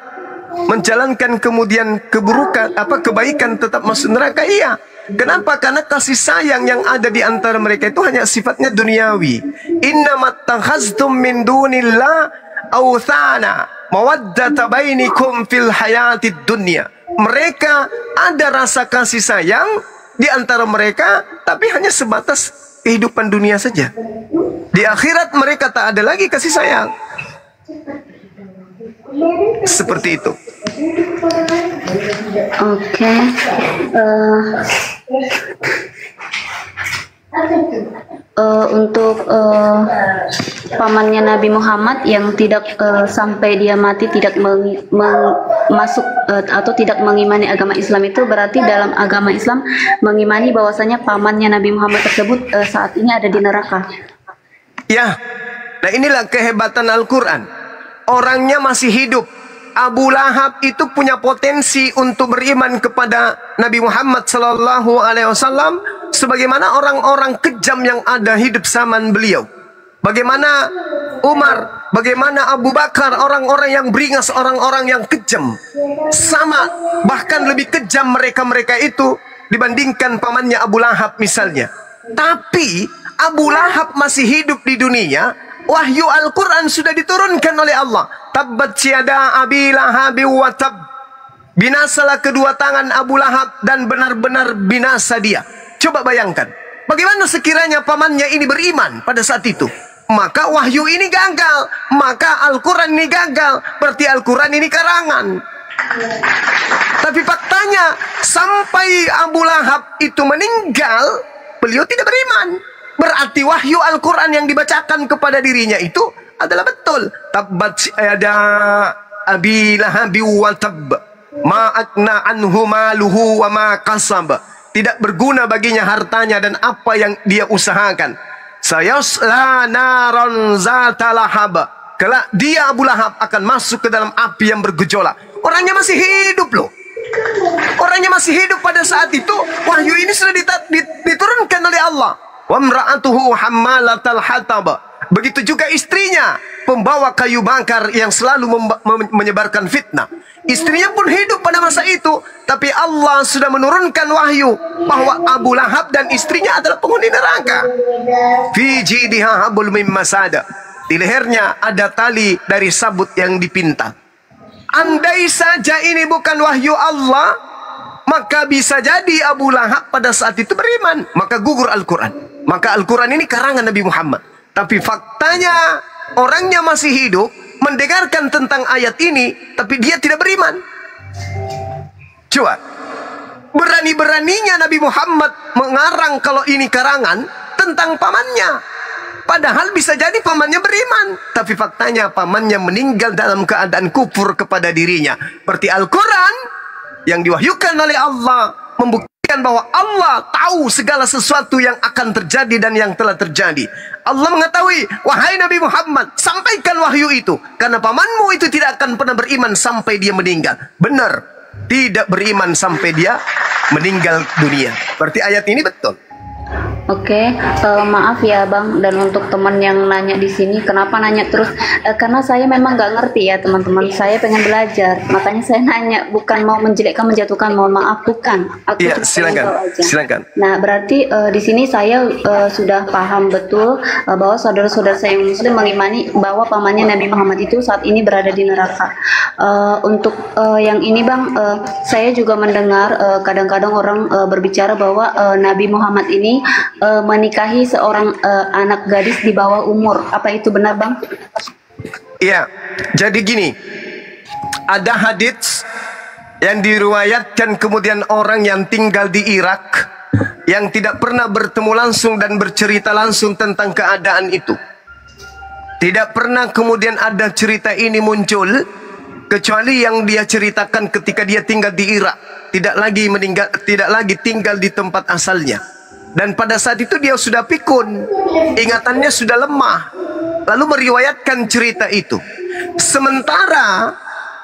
menjalankan kemudian keburukan, kebaikan tetap masuk neraka? Iya. Kenapa? Karena kasih sayang yang ada di antara mereka itu hanya sifatnya duniawi. Innamat takhaztum min dunillah awthana mawaddata bainikum fil hayatid dunya. Mereka ada rasa kasih sayang di antara mereka, tapi hanya sebatas kehidupan dunia saja. Di akhirat mereka tak ada lagi kasih sayang. Seperti itu. Oke. Untuk pamannya Nabi Muhammad yang tidak sampai dia mati tidak masuk atau tidak mengimani agama Islam, itu berarti dalam agama Islam mengimani bahwasanya pamannya Nabi Muhammad tersebut saat ini ada di neraka. Ya, nah inilah kehebatan Al-Quran. Orangnya masih hidup. Abu Lahab itu punya potensi untuk beriman kepada Nabi Muhammad Sallallahu Alaihi Wasallam, sebagaimana orang-orang kejam yang ada hidup zaman beliau. Bagaimana Umar, bagaimana Abu Bakar, orang-orang yang beringas, orang-orang yang kejam. Sama, bahkan lebih kejam mereka-mereka itu dibandingkan pamannya Abu Lahab misalnya. Tapi Abu Lahab masih hidup di dunia. Wahyu Al-Quran sudah diturunkan oleh Allah. Tabbat yada Abi Lahab wa tab. Binasalah kedua tangan Abu Lahab dan benar-benar binasa dia. Coba bayangkan, bagaimana sekiranya pamannya ini beriman pada saat itu? Maka wahyu ini gagal, maka Al-Quran ini gagal. Berarti Al-Quran ini karangan. Tapi faktanya sampai Abu Lahab itu meninggal, beliau tidak beriman. Berarti wahyu Al-Quran yang dibacakan kepada dirinya itu adalah betul. Tabbat yada Abi Lahab wa tab. Ma akna anhu maluhu wa ma kasab. Tidak berguna baginya hartanya dan apa yang dia usahakan. Sayasla naron zata lahab. Kelak dia Abu Lahab akan masuk ke dalam api yang bergejolak. Orangnya masih hidup loh. Orangnya masih hidup pada saat itu. Wahyu ini sudah diturunkan oleh Allah. Wa imra'atuhu hammalatal hatab. Begitu juga istrinya, pembawa kayu bakar yang selalu menyebarkan fitnah. Istrinya pun hidup pada masa itu, tapi Allah sudah menurunkan wahyu bahwa Abu Lahab dan istrinya adalah penghuni neraka. Fi jidha hablum min masad. Di lehernya ada tali dari sabut yang dipinta. Andai saja ini bukan wahyu Allah, maka bisa jadi Abu Lahab pada saat itu beriman, maka gugur Al-Quran. Maka Al-Quran ini karangan Nabi Muhammad. Tapi faktanya orangnya masih hidup, mendengarkan tentang ayat ini, tapi dia tidak beriman. Coba, berani-beraninya Nabi Muhammad mengarang kalau ini karangan tentang pamannya. Padahal bisa jadi pamannya beriman, tapi faktanya pamannya meninggal dalam keadaan kufur kepada dirinya. Berarti Al-Quran yang diwahyukan oleh Allah membuktikan bahwa Allah tahu segala sesuatu yang akan terjadi dan yang telah terjadi. Allah mengetahui, wahai Nabi Muhammad, sampaikan wahyu itu, karena pamanmu itu tidak akan pernah beriman sampai dia meninggal. Benar, tidak beriman sampai dia meninggal dunia. Berarti ayat ini betul. Oke, maaf ya Bang, dan untuk teman yang nanya di sini, kenapa nanya terus? Karena saya memang nggak ngerti ya teman-teman, saya pengen belajar, makanya saya nanya, bukan mau menjelekkan, menjatuhkan, mohon maaf, bukan. Aku Iya, silakan, silakan. Nah, berarti di sini saya sudah paham betul bahwa saudara-saudara saya yang Muslim mengimani bahwa pamannya Nabi Muhammad itu saat ini berada di neraka. Untuk yang ini Bang, saya juga mendengar kadang-kadang orang berbicara bahwa Nabi Muhammad ini menikahi seorang anak gadis di bawah umur. Apa itu benar Bang? Ya, jadi gini, ada hadits yang diriwayatkan kemudian orang yang tinggal di Irak yang tidak pernah bertemu langsung dan bercerita langsung tentang keadaan itu. Tidak pernah kemudian ada cerita ini muncul kecuali yang dia ceritakan ketika dia tinggal di Irak, tidak lagi tinggal di tempat asalnya. Dan pada saat itu dia sudah pikun, ingatannya sudah lemah, lalu meriwayatkan cerita itu. Sementara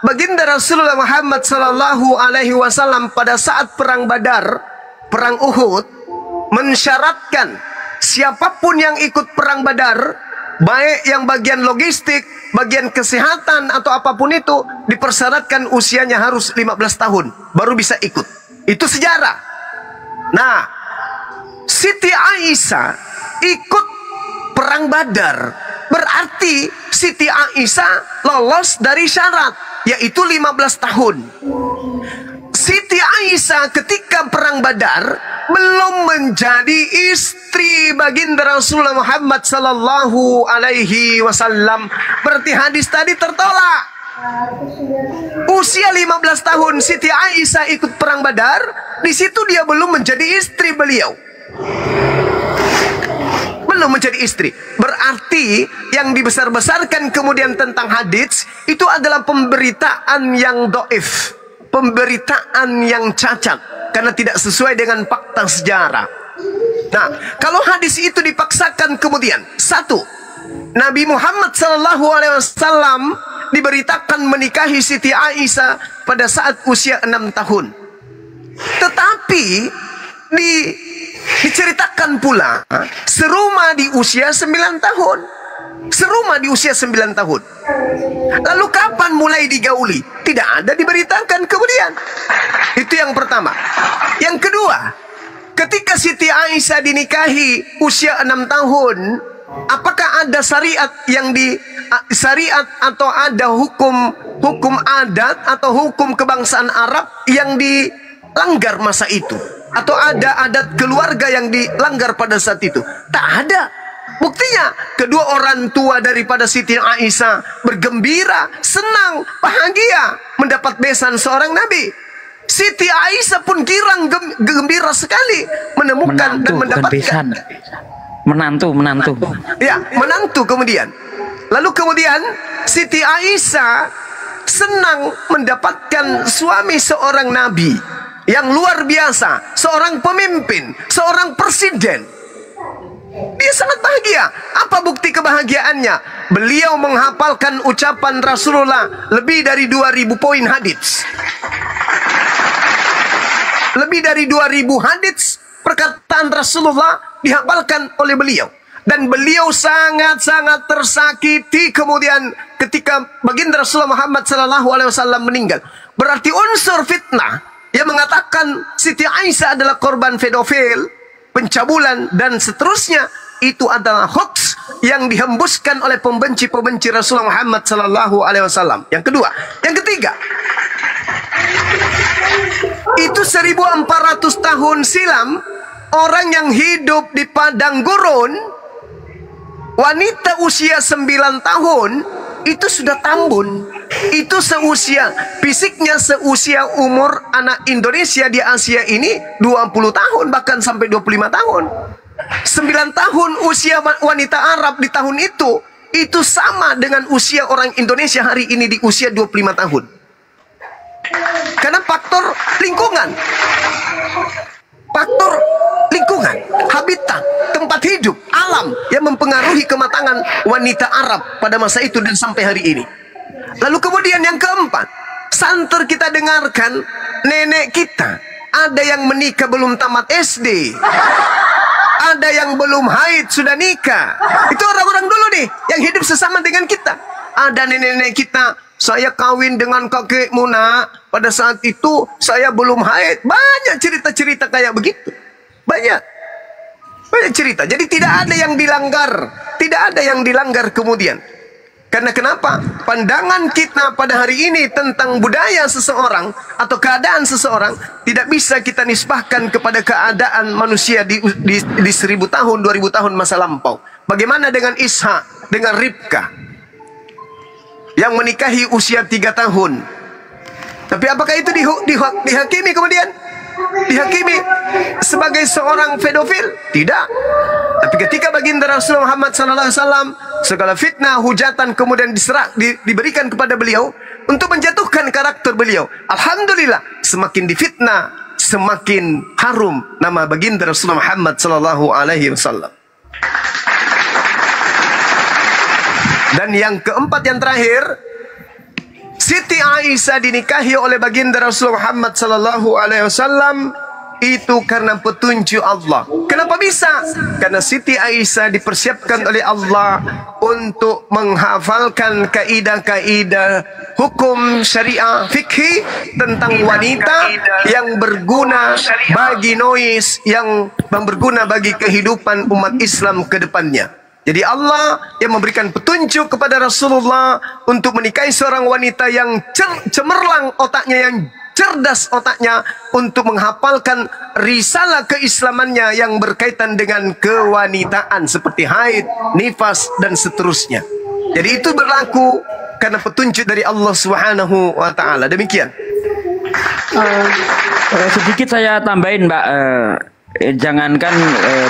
baginda Rasulullah Muhammad sallallahu alaihi wasallam pada saat perang Badar, perang Uhud, mensyaratkan siapapun yang ikut perang Badar, baik yang bagian logistik, bagian kesehatan atau apapun itu, dipersyaratkan usianya harus 15 tahun baru bisa ikut. Itu sejarah. Nah, Siti Aisyah ikut perang Badar, berarti Siti Aisyah lolos dari syarat, yaitu 15 tahun. Siti Aisyah ketika perang Badar belum menjadi istri baginda Rasulullah Muhammad sallallahu alaihi wasallam. Berarti hadis tadi tertolak. Usia 15 tahun Siti Aisyah ikut perang Badar, di situ dia belum menjadi istri beliau. Belum menjadi istri. Berarti yang dibesar-besarkan kemudian tentang hadits itu adalah pemberitaan yang dhaif, pemberitaan yang cacat, karena tidak sesuai dengan fakta sejarah. Nah, kalau hadis itu dipaksakan kemudian, satu, Nabi Muhammad SAW diberitakan menikahi Siti Aisyah pada saat usia 6 tahun. Tetapi diceritakan pula serumah di usia 9 tahun. Serumah di usia 9 tahun. Lalu kapan mulai digauli? Tidak ada diberitakan kemudian. Itu yang pertama. Yang kedua, ketika Siti Aisyah dinikahi usia 6 tahun, apakah ada syariat syariat atau ada hukum adat atau hukum kebangsaan Arab yang dilanggar masa itu? Atau ada adat keluarga yang dilanggar pada saat itu? Tak ada. Buktinya, kedua orang tua daripada Siti Aisyah bergembira, senang, bahagia mendapat besan seorang Nabi. Siti Aisyah pun girang gembira sekali menemukan dan mendapatkan menantu. Ya, menantu kemudian. Lalu kemudian Siti Aisyah senang mendapatkan suami seorang Nabi yang luar biasa, seorang pemimpin, seorang presiden. Dia sangat bahagia. Apa bukti kebahagiaannya? Beliau menghafalkan ucapan Rasulullah lebih dari 2000 poin hadits. Lebih dari 2000 hadits perkataan Rasulullah dihafalkan oleh beliau. Dan beliau sangat-sangat tersakiti kemudian ketika baginda Rasulullah Muhammad SAW meninggal. Berarti unsur fitnah yang mengatakan Siti Aisyah adalah korban pedofil, pencabulan dan seterusnya, itu adalah hoax yang dihembuskan oleh pembenci-pembenci Rasulullah Muhammad SAW. Yang kedua, yang ketiga, itu 1400 tahun silam orang yang hidup di padang gurun, wanita usia 9 tahun itu sudah tambun. Itu seusia, fisiknya seusia umur anak Indonesia di Asia ini 20 tahun bahkan sampai 25 tahun. 9 tahun usia wanita Arab di tahun itu sama dengan usia orang Indonesia hari ini di usia 25 tahun. Karena faktor lingkungan. Faktor lingkungan, habitat, tempat hidup, alam yang mempengaruhi kematangan wanita Arab pada masa itu dan sampai hari ini. Lalu kemudian yang keempat, santer kita dengarkan nenek kita, ada yang menikah belum tamat SD, ada yang belum haid sudah nikah. Itu orang-orang dulu nih yang hidup sesama dengan kita. Ada nenek-nenek kita, saya kawin dengan kakekmu nak, pada saat itu saya belum haid. Banyak cerita-cerita kayak begitu. Banyak cerita. Jadi tidak ada yang dilanggar, tidak ada yang dilanggar kemudian. Karena kenapa? Pandangan kita pada hari ini tentang budaya seseorang atau keadaan seseorang tidak bisa kita nisbahkan kepada keadaan manusia di 1000 tahun, 2000 tahun masa lampau. Bagaimana dengan Ishak, dengan Ribkah? yang menikahi usia 3 tahun. Tapi apakah itu dihakimi kemudian? Dihakimi sebagai seorang pedofil? Tidak. Tapi ketika baginda Rasulullah Muhammad SAW, segala fitnah, hujatan kemudian diberikan kepada beliau untuk menjatuhkan karakter beliau. Alhamdulillah, semakin difitnah, semakin harum nama baginda Rasulullah Muhammad SAW. Dan yang keempat, yang terakhir, Siti Aisyah dinikahi oleh baginda Rasulullah Muhammad SAW itu karena petunjuk Allah. Kenapa bisa? Karena Siti Aisyah dipersiapkan oleh Allah untuk menghafalkan kaidah-kaidah hukum syariah fikih tentang wanita yang berguna bagi yang berguna bagi kehidupan umat Islam ke depannya. Jadi Allah yang memberikan petunjuk kepada Rasulullah untuk menikahi seorang wanita yang cemerlang otaknya, yang cerdas otaknya, untuk menghafalkan risalah keislamannya yang berkaitan dengan kewanitaan seperti haid, nifas, dan seterusnya. Jadi itu berlaku karena petunjuk dari Allah Subhanahu wa Ta'ala. Demikian. Sedikit saya tambahin, Mbak. Jangankan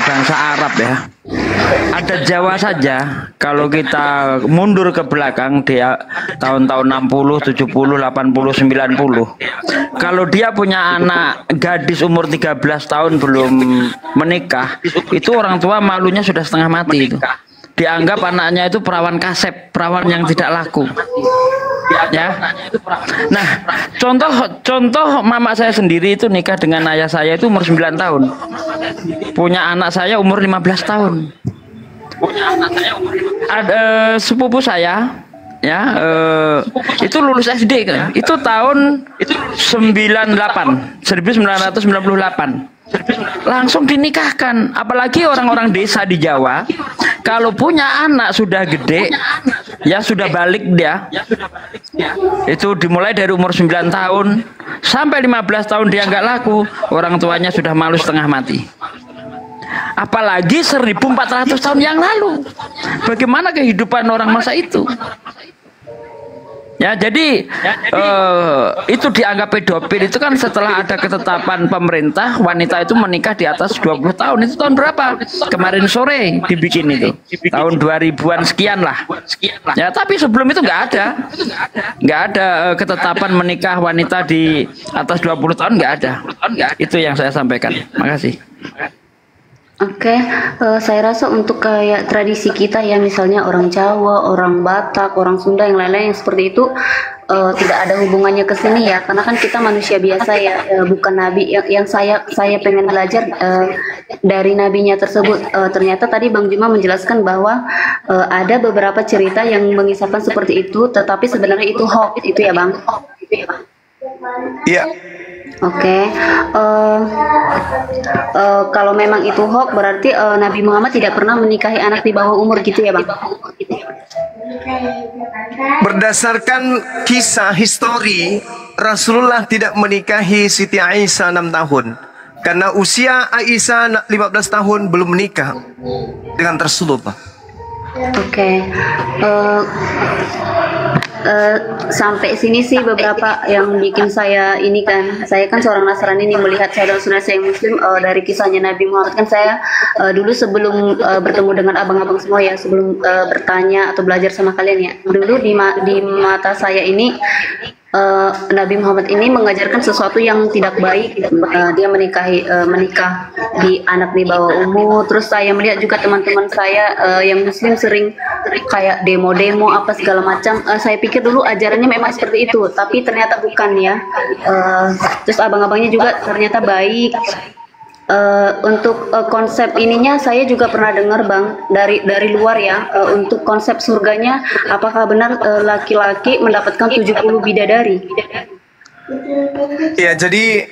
bangsa Arab ya, ada Jawa saja. Kalau kita mundur ke belakang dia tahun-tahun 60, 70, 80, 90, kalau dia punya anak gadis umur 13 tahun belum menikah, itu orang tua malunya sudah setengah mati itu. Dianggap anaknya itu perawan kasep, perawan yang tidak laku. Ya. Nah, contoh mama saya sendiri itu nikah dengan ayah saya itu umur 9 tahun. Punya anak saya umur 15 tahun. Ada sepupu saya ya, itu lulus SD kan. Itu tahun 1998. Langsung dinikahkan. Apalagi orang-orang desa di Jawa, kalau punya anak sudah gede, ya sudah balik dia, itu dimulai dari umur 9 tahun sampai 15 tahun dia nggak laku, orang tuanya sudah malu setengah mati. Apalagi 1400 tahun yang lalu. Bagaimana kehidupan orang masa itu? Ya, jadi itu dianggap pedofil itu kan setelah ada ketetapan pemerintah wanita itu menikah di atas 20 tahun. Itu tahun berapa? Kemarin sore dibikin itu. Tahun 2000-an sekian lah. Ya, tapi sebelum itu nggak ada. Nggak ada ketetapan menikah wanita di atas 20 tahun, nggak ada. Itu yang saya sampaikan. Makasih. Oke, saya rasa untuk kayak tradisi kita ya, misalnya orang Jawa, orang Batak, orang Sunda, yang lain-lain yang seperti itu tidak ada hubungannya ke sini ya, karena kan kita manusia biasa ya, bukan nabi. Yang saya pengen belajar dari nabinya tersebut, ternyata tadi Bang Juma menjelaskan bahwa ada beberapa cerita yang mengisahkan seperti itu, tetapi sebenarnya itu hoax, itu ya Bang? Iya. Oke, kalau memang itu hoax berarti Nabi Muhammad tidak pernah menikahi anak di bawah umur gitu ya Bang? Berdasarkan kisah histori, Rasulullah tidak menikahi Siti Aisyah 6 tahun. Karena usia Aisyah 15 tahun belum menikah dengan Rasulullah. Oke. Sampai sini sih beberapa yang bikin saya ini kan, saya kan seorang Nasrani nih, melihat saudara-saudara saya yang Muslim dari kisahnya Nabi Muhammad kan. Saya dulu sebelum bertemu dengan abang-abang semua ya, sebelum bertanya atau belajar sama kalian ya, dulu di mata saya ini Nabi Muhammad ini mengajarkan sesuatu yang tidak baik. Dia menikah di anak di bawah umur. Terus saya melihat juga teman-teman saya yang Muslim sering kayak demo-demo apa segala macam. Saya pikir dulu ajarannya memang seperti itu, tapi ternyata bukan ya. Terus abang-abangnya juga ternyata baik. Untuk konsep ininya saya juga pernah dengar Bang dari luar ya, untuk konsep surganya, apakah benar laki-laki mendapatkan 70 bidadari? Ya, jadi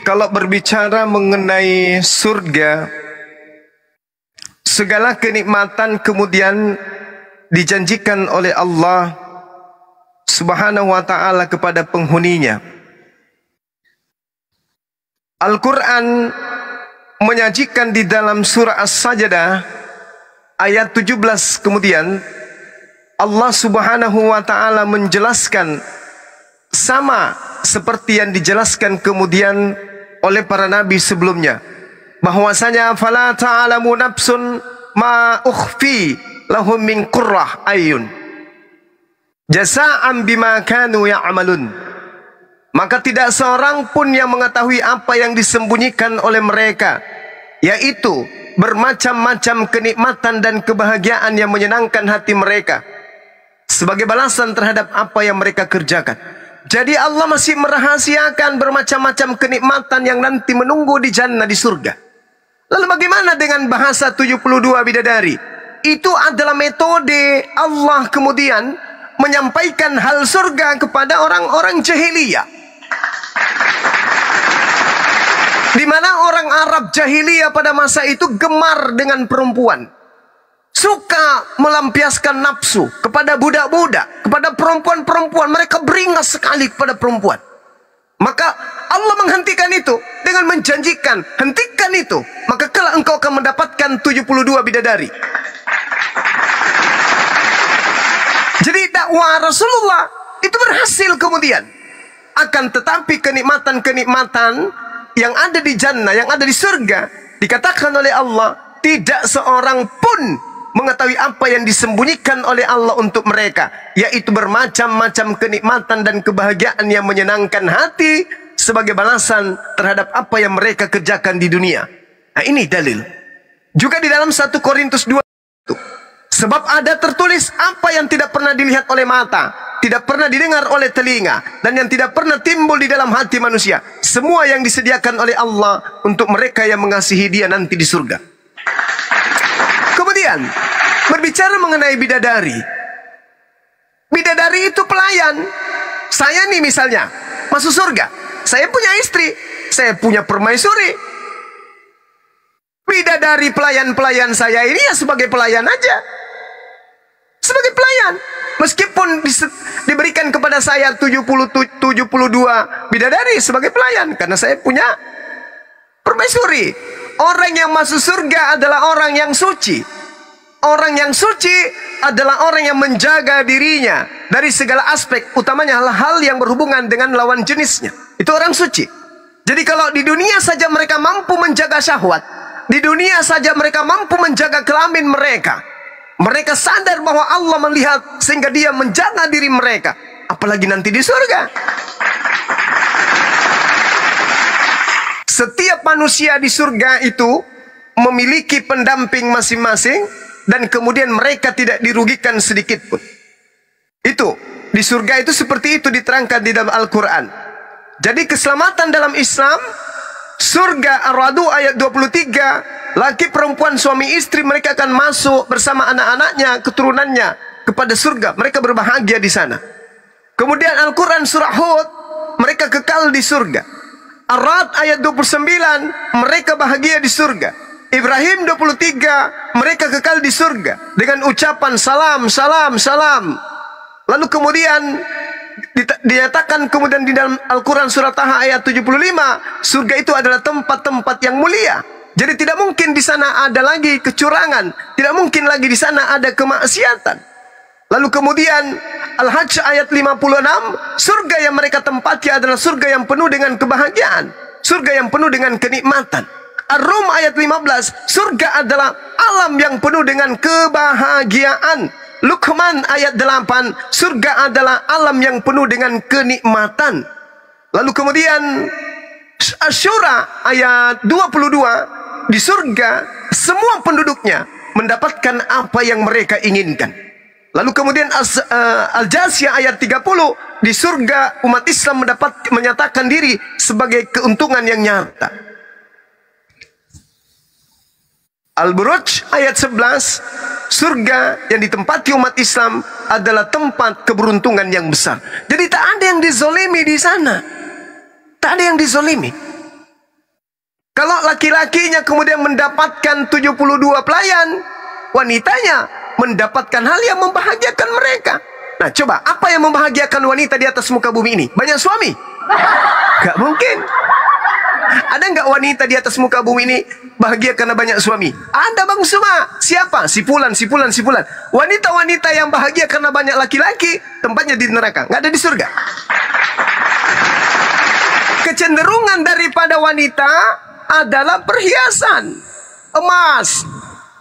kalau berbicara mengenai surga, segala kenikmatan kemudian dijanjikan oleh Allah Subhanahu wa Ta'ala kepada penghuninya. Al-Quran menyajikan di dalam surah As-Sajdah ayat 17 kemudian, Allah Subhanahu wa taala menjelaskan sama seperti yang dijelaskan kemudian oleh para nabi sebelumnya, bahwasanya fala ta'lamu nafsun ma ukhfi lahum min qurrah ayun jazaa'an bima kanu ya'malun. Maka tidak seorang pun yang mengetahui apa yang disembunyikan oleh mereka, yaitu bermacam-macam kenikmatan dan kebahagiaan yang menyenangkan hati mereka sebagai balasan terhadap apa yang mereka kerjakan. Jadi Allah masih merahasiakan bermacam-macam kenikmatan yang nanti menunggu di jannah, di surga. Lalu bagaimana dengan bahasa 72 bidadari? Itu adalah metode Allah kemudian menyampaikan hal surga kepada orang-orang jahiliyah. Di mana orang Arab jahiliyah pada masa itu gemar dengan perempuan, suka melampiaskan nafsu kepada budak-budak, kepada perempuan-perempuan. Mereka beringas sekali kepada perempuan. Maka Allah menghentikan itu dengan menjanjikan, hentikan itu, maka kelak engkau akan mendapatkan 72 bidadari. Jadi dakwah Rasulullah itu berhasil kemudian. Akan tetapi kenikmatan-kenikmatan yang ada di jannah, yang ada di surga, dikatakan oleh Allah, tidak seorang pun mengetahui apa yang disembunyikan oleh Allah untuk mereka, yaitu bermacam-macam kenikmatan dan kebahagiaan yang menyenangkan hati sebagai balasan terhadap apa yang mereka kerjakan di dunia. Nah, ini dalil. Juga di dalam 1 Korintus 2, sebab ada tertulis apa yang tidak pernah dilihat oleh mata, tidak pernah didengar oleh telinga, dan yang tidak pernah timbul di dalam hati manusia, semua yang disediakan oleh Allah untuk mereka yang mengasihi Dia nanti di surga. Kemudian berbicara mengenai bidadari. Bidadari itu pelayan. Saya nih misalnya masuk surga, saya punya istri, saya punya permaisuri. Bidadari pelayan-pelayan saya ini ya sebagai pelayan aja, sebagai pelayan. Meskipun diberikan kepada saya 72 bidadari sebagai pelayan, karena saya punya permaisuri. Orang yang masuk surga adalah orang yang suci. Orang yang suci adalah orang yang menjaga dirinya dari segala aspek, utamanya hal-hal yang berhubungan dengan lawan jenisnya. Itu orang suci. Jadi kalau di dunia saja mereka mampu menjaga syahwat, di dunia saja mereka mampu menjaga kelamin mereka, mereka sadar bahwa Allah melihat sehingga Dia menjaga diri mereka, apalagi nanti di surga. Setiap manusia di surga itu memiliki pendamping masing-masing, dan kemudian mereka tidak dirugikan sedikit pun. Itu di surga itu seperti itu diterangkan di dalam Al-Quran. Jadi keselamatan dalam Islam, surga Ar-Ra'd ayat 23, laki perempuan suami istri mereka akan masuk bersama anak-anaknya, keturunannya kepada surga. Mereka berbahagia di sana. Kemudian Al-Quran surah Hud, mereka kekal di surga. Ar-Ra'd ayat 29, mereka bahagia di surga. Ibrahim 23, mereka kekal di surga dengan ucapan salam, salam, salam. Lalu kemudian dinyatakan kemudian di dalam Al-Quran surah Taha ayat 75, surga itu adalah tempat-tempat yang mulia. Jadi tidak mungkin di sana ada lagi kecurangan, tidak mungkin lagi di sana ada kemaksiatan. Lalu kemudian Al-Hajj ayat 56, surga yang mereka tempati adalah surga yang penuh dengan kebahagiaan, surga yang penuh dengan kenikmatan. Ar-Rum ayat 15, surga adalah alam yang penuh dengan kebahagiaan. Luqman ayat 8, surga adalah alam yang penuh dengan kenikmatan. Lalu kemudian Asy-Syura ayat 22, di surga semua penduduknya mendapatkan apa yang mereka inginkan. Lalu kemudian Al-Jasiyah ayat 30, di surga umat Islam menyatakan diri sebagai keuntungan yang nyata. Al-Buruj ayat 11, surga yang ditempati umat Islam adalah tempat keberuntungan yang besar. Jadi tak ada yang dizolimi di sana. Tak ada yang dizolimi. Kalau laki-lakinya kemudian mendapatkan 72 pelayan, wanitanya mendapatkan hal yang membahagiakan mereka. Nah coba, apa yang membahagiakan wanita di atas muka bumi ini? Banyak suami? Gak mungkin. Ada nggak wanita di atas muka bumi ini bahagia karena banyak suami? Ada Bang Suma. Siapa? Si Fulan, si Fulan, si Fulan. Wanita-wanita yang bahagia karena banyak laki-laki, tempatnya di neraka, nggak ada di surga. Kecenderungan daripada wanita adalah perhiasan, emas,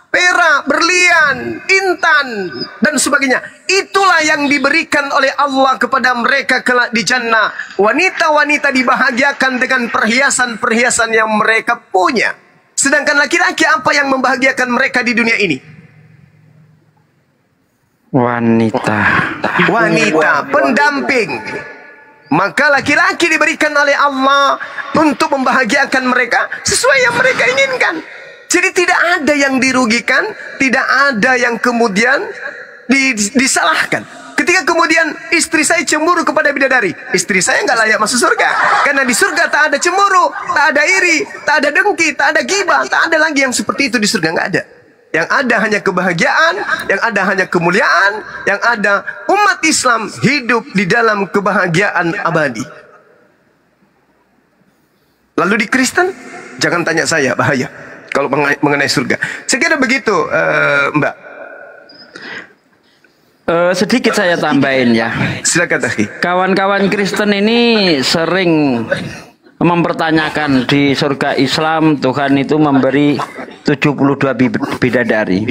perak, berlian, intan, dan sebagainya. Itulah yang diberikan oleh Allah kepada mereka kelak di jannah. Wanita-wanita dibahagiakan dengan perhiasan-perhiasan yang mereka punya. Sedangkan laki-laki apa yang membahagiakan mereka di dunia ini? Wanita. Wanita, pendamping. Maka laki-laki diberikan oleh Allah untuk membahagiakan mereka sesuai yang mereka inginkan. Jadi tidak ada yang dirugikan, tidak ada yang kemudian disalahkan. Ketika kemudian istri saya cemburu kepada bidadari, istri saya nggak layak masuk surga. Karena di surga tak ada cemburu, tak ada iri, tak ada dengki, tak ada gibah, tak ada lagi yang seperti itu di surga, nggak ada. Yang ada hanya kebahagiaan, yang ada hanya kemuliaan, yang ada umat Islam hidup di dalam kebahagiaan abadi. Lalu di Kristen, jangan tanya saya, bahaya kalau mengenai surga. Saya kira begitu, Mbak. Sedikit saya tambahin ya. Silakan Taki. Kawan-kawan Kristen ini sering mempertanyakan di surga Islam Tuhan itu memberi 72 bidadari.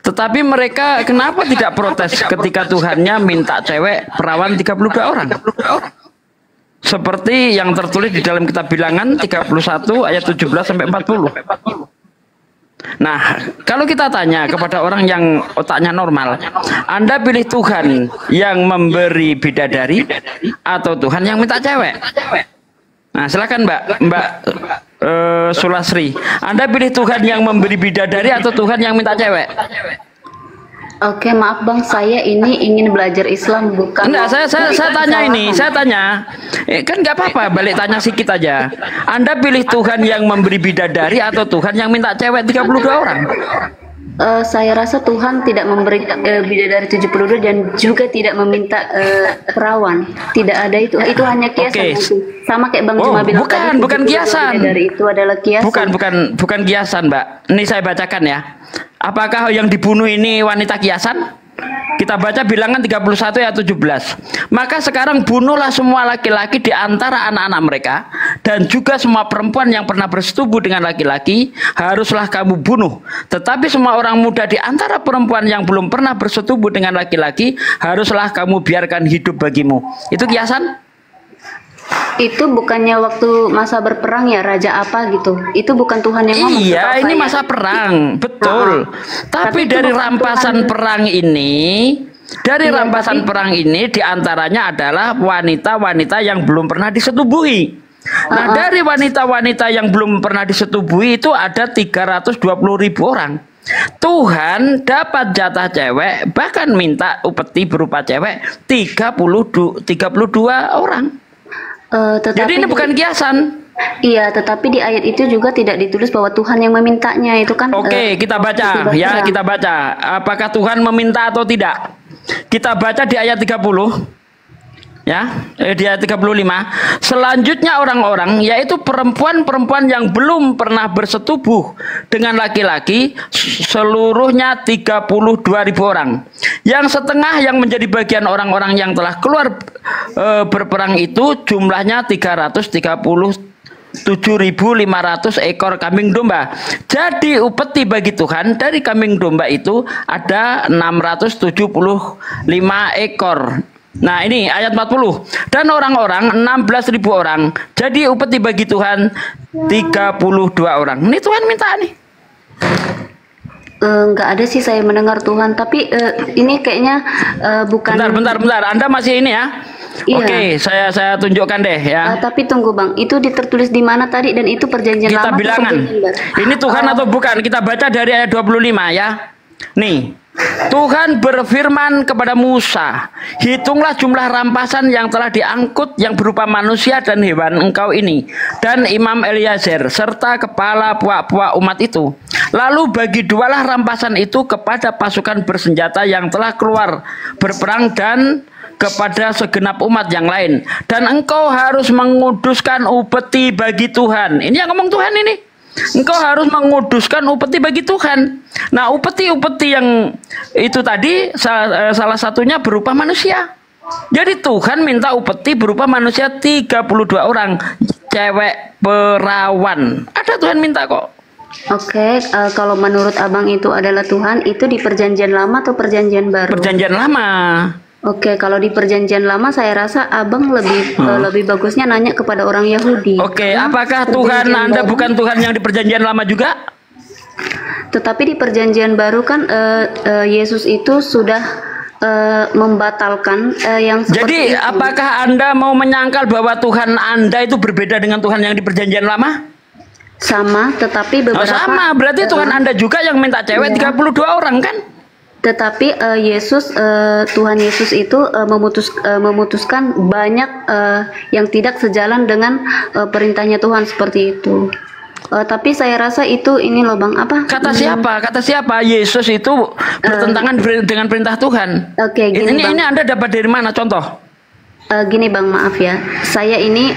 Tetapi mereka kenapa tidak protes ketika Tuhannya minta cewek perawan 32 orang? Seperti yang tertulis di dalam kitab Bilangan 31 ayat 17 sampai 40. Nah, kalau kita tanya kepada orang yang otaknya normal, Anda pilih Tuhan yang memberi bidadari atau Tuhan yang minta cewek? Nah, silakan Mbak Sulasri. Anda pilih Tuhan yang memberi bidadari atau Tuhan yang minta cewek? Oke, maaf Bang, saya ini ingin belajar Islam bukan. Enggak, saya tanya ini, saya tanya. Kan nggak apa-apa, balik tanya sedikit aja. Anda pilih Tuhan yang memberi bidadari atau Tuhan yang minta cewek 32 orang? Saya rasa Tuhan tidak memberi bidadari 72 dan juga tidak meminta perawan. Tidak ada itu. Itu hanya kiasan. Oke. Sama kayak Bang Juma bilang tadi. Bukan kiasan. Bidadari itu adalah kiasan. Bukan kiasan, Mbak. Ini saya bacakan ya. Apakah yang dibunuh ini wanita kiasan? Kita baca Bilangan 31 ayat 17. Maka sekarang bunuhlah semua laki-laki di antara anak-anak mereka, dan juga semua perempuan yang pernah bersetubuh dengan laki-laki haruslah kamu bunuh. Tetapi semua orang muda di antara perempuan yang belum pernah bersetubuh dengan laki-laki haruslah kamu biarkan hidup bagimu. Itu kiasan? Itu bukannya waktu masa berperang ya, raja apa gitu. Itu bukan Tuhan yang ngomong. Iya, ini masa perang, betul. Tapi dari rampasan perang ini, perang ini diantaranya adalah wanita-wanita yang belum pernah disetubuhi. Nah, dari wanita-wanita yang belum pernah disetubuhi itu ada 320.000 orang. Tuhan dapat jatah cewek, bahkan minta upeti berupa cewek 32 orang. Jadi ini bukan kiasan. Iya, tetapi di ayat itu juga tidak ditulis bahwa Tuhan yang memintanya, itu kan. Oke, kita baca ya, kita baca. Apakah Tuhan meminta atau tidak? Kita baca di ayat 30. Ya, di ayat 35. Selanjutnya orang-orang, yaitu perempuan-perempuan yang belum pernah bersetubuh dengan laki-laki, seluruhnya 32.000 orang. Yang setengah yang menjadi bagian orang-orang yang telah keluar berperang itu jumlahnya 337.500 ekor kambing domba. Jadi upeti bagi Tuhan dari kambing domba itu ada 675 ekor. Nah, ini ayat 40. Dan orang-orang 16.000 orang. Jadi upeti bagi Tuhan 32 orang. Ini Tuhan minta nih. Nggak ada sih saya mendengar Tuhan, tapi ini kayaknya bukan. Bentar. Anda masih ini ya? Iya. Oke, saya tunjukkan deh ya. Tapi tunggu Bang, itu tertulis di mana tadi, dan itu perjanjian Kita lama. Bilangan. Ini Tuhan atau bukan? Kita baca dari ayat 25 ya. Nih, Tuhan berfirman kepada Musa, hitunglah jumlah rampasan yang telah diangkut yang berupa manusia dan hewan engkau ini, dan Imam Eliezer serta kepala puak-puak umat itu. Lalu bagi dualah rampasan itu kepada pasukan bersenjata yang telah keluar berperang dan kepada segenap umat yang lain. Dan engkau harus menguduskan upeti bagi Tuhan. Ini yang ngomong Tuhan ini. Engkau harus menguduskan upeti bagi Tuhan. Nah, upeti-upeti yang itu tadi salah satunya berupa manusia. Jadi Tuhan minta upeti berupa manusia 32 orang. Cewek perawan. Ada Tuhan minta kok. Oke, kalau menurut abang itu adalah Tuhan, itu di perjanjian lama atau perjanjian baru? Perjanjian lama. Oke, kalau di perjanjian lama saya rasa abang lebih bagusnya nanya kepada orang Yahudi. Oke, Karena apakah Tuhan perjanjian Anda baru- bukan Tuhan yang di perjanjian lama juga? Tetapi di perjanjian baru kan Yesus itu sudah membatalkan yang seperti Jadi itu. apakah Anda mau menyangkal bahwa Tuhan Anda itu berbeda dengan Tuhan yang di perjanjian lama? Sama, tetapi Oh, beberapa sama, berarti Tuhan Anda juga yang minta cewek Iya. 32 orang kan? Tetapi Tuhan Yesus itu memutuskan banyak yang tidak sejalan dengan perintahnya Tuhan seperti itu. Tapi saya rasa itu ini loh bang apa? Kata siapa? Kata siapa? Yesus itu bertentangan dengan perintah Tuhan. Oke, gini, Bang. Ini Anda dapat dari mana? Contoh. Gini bang, maaf ya, saya ini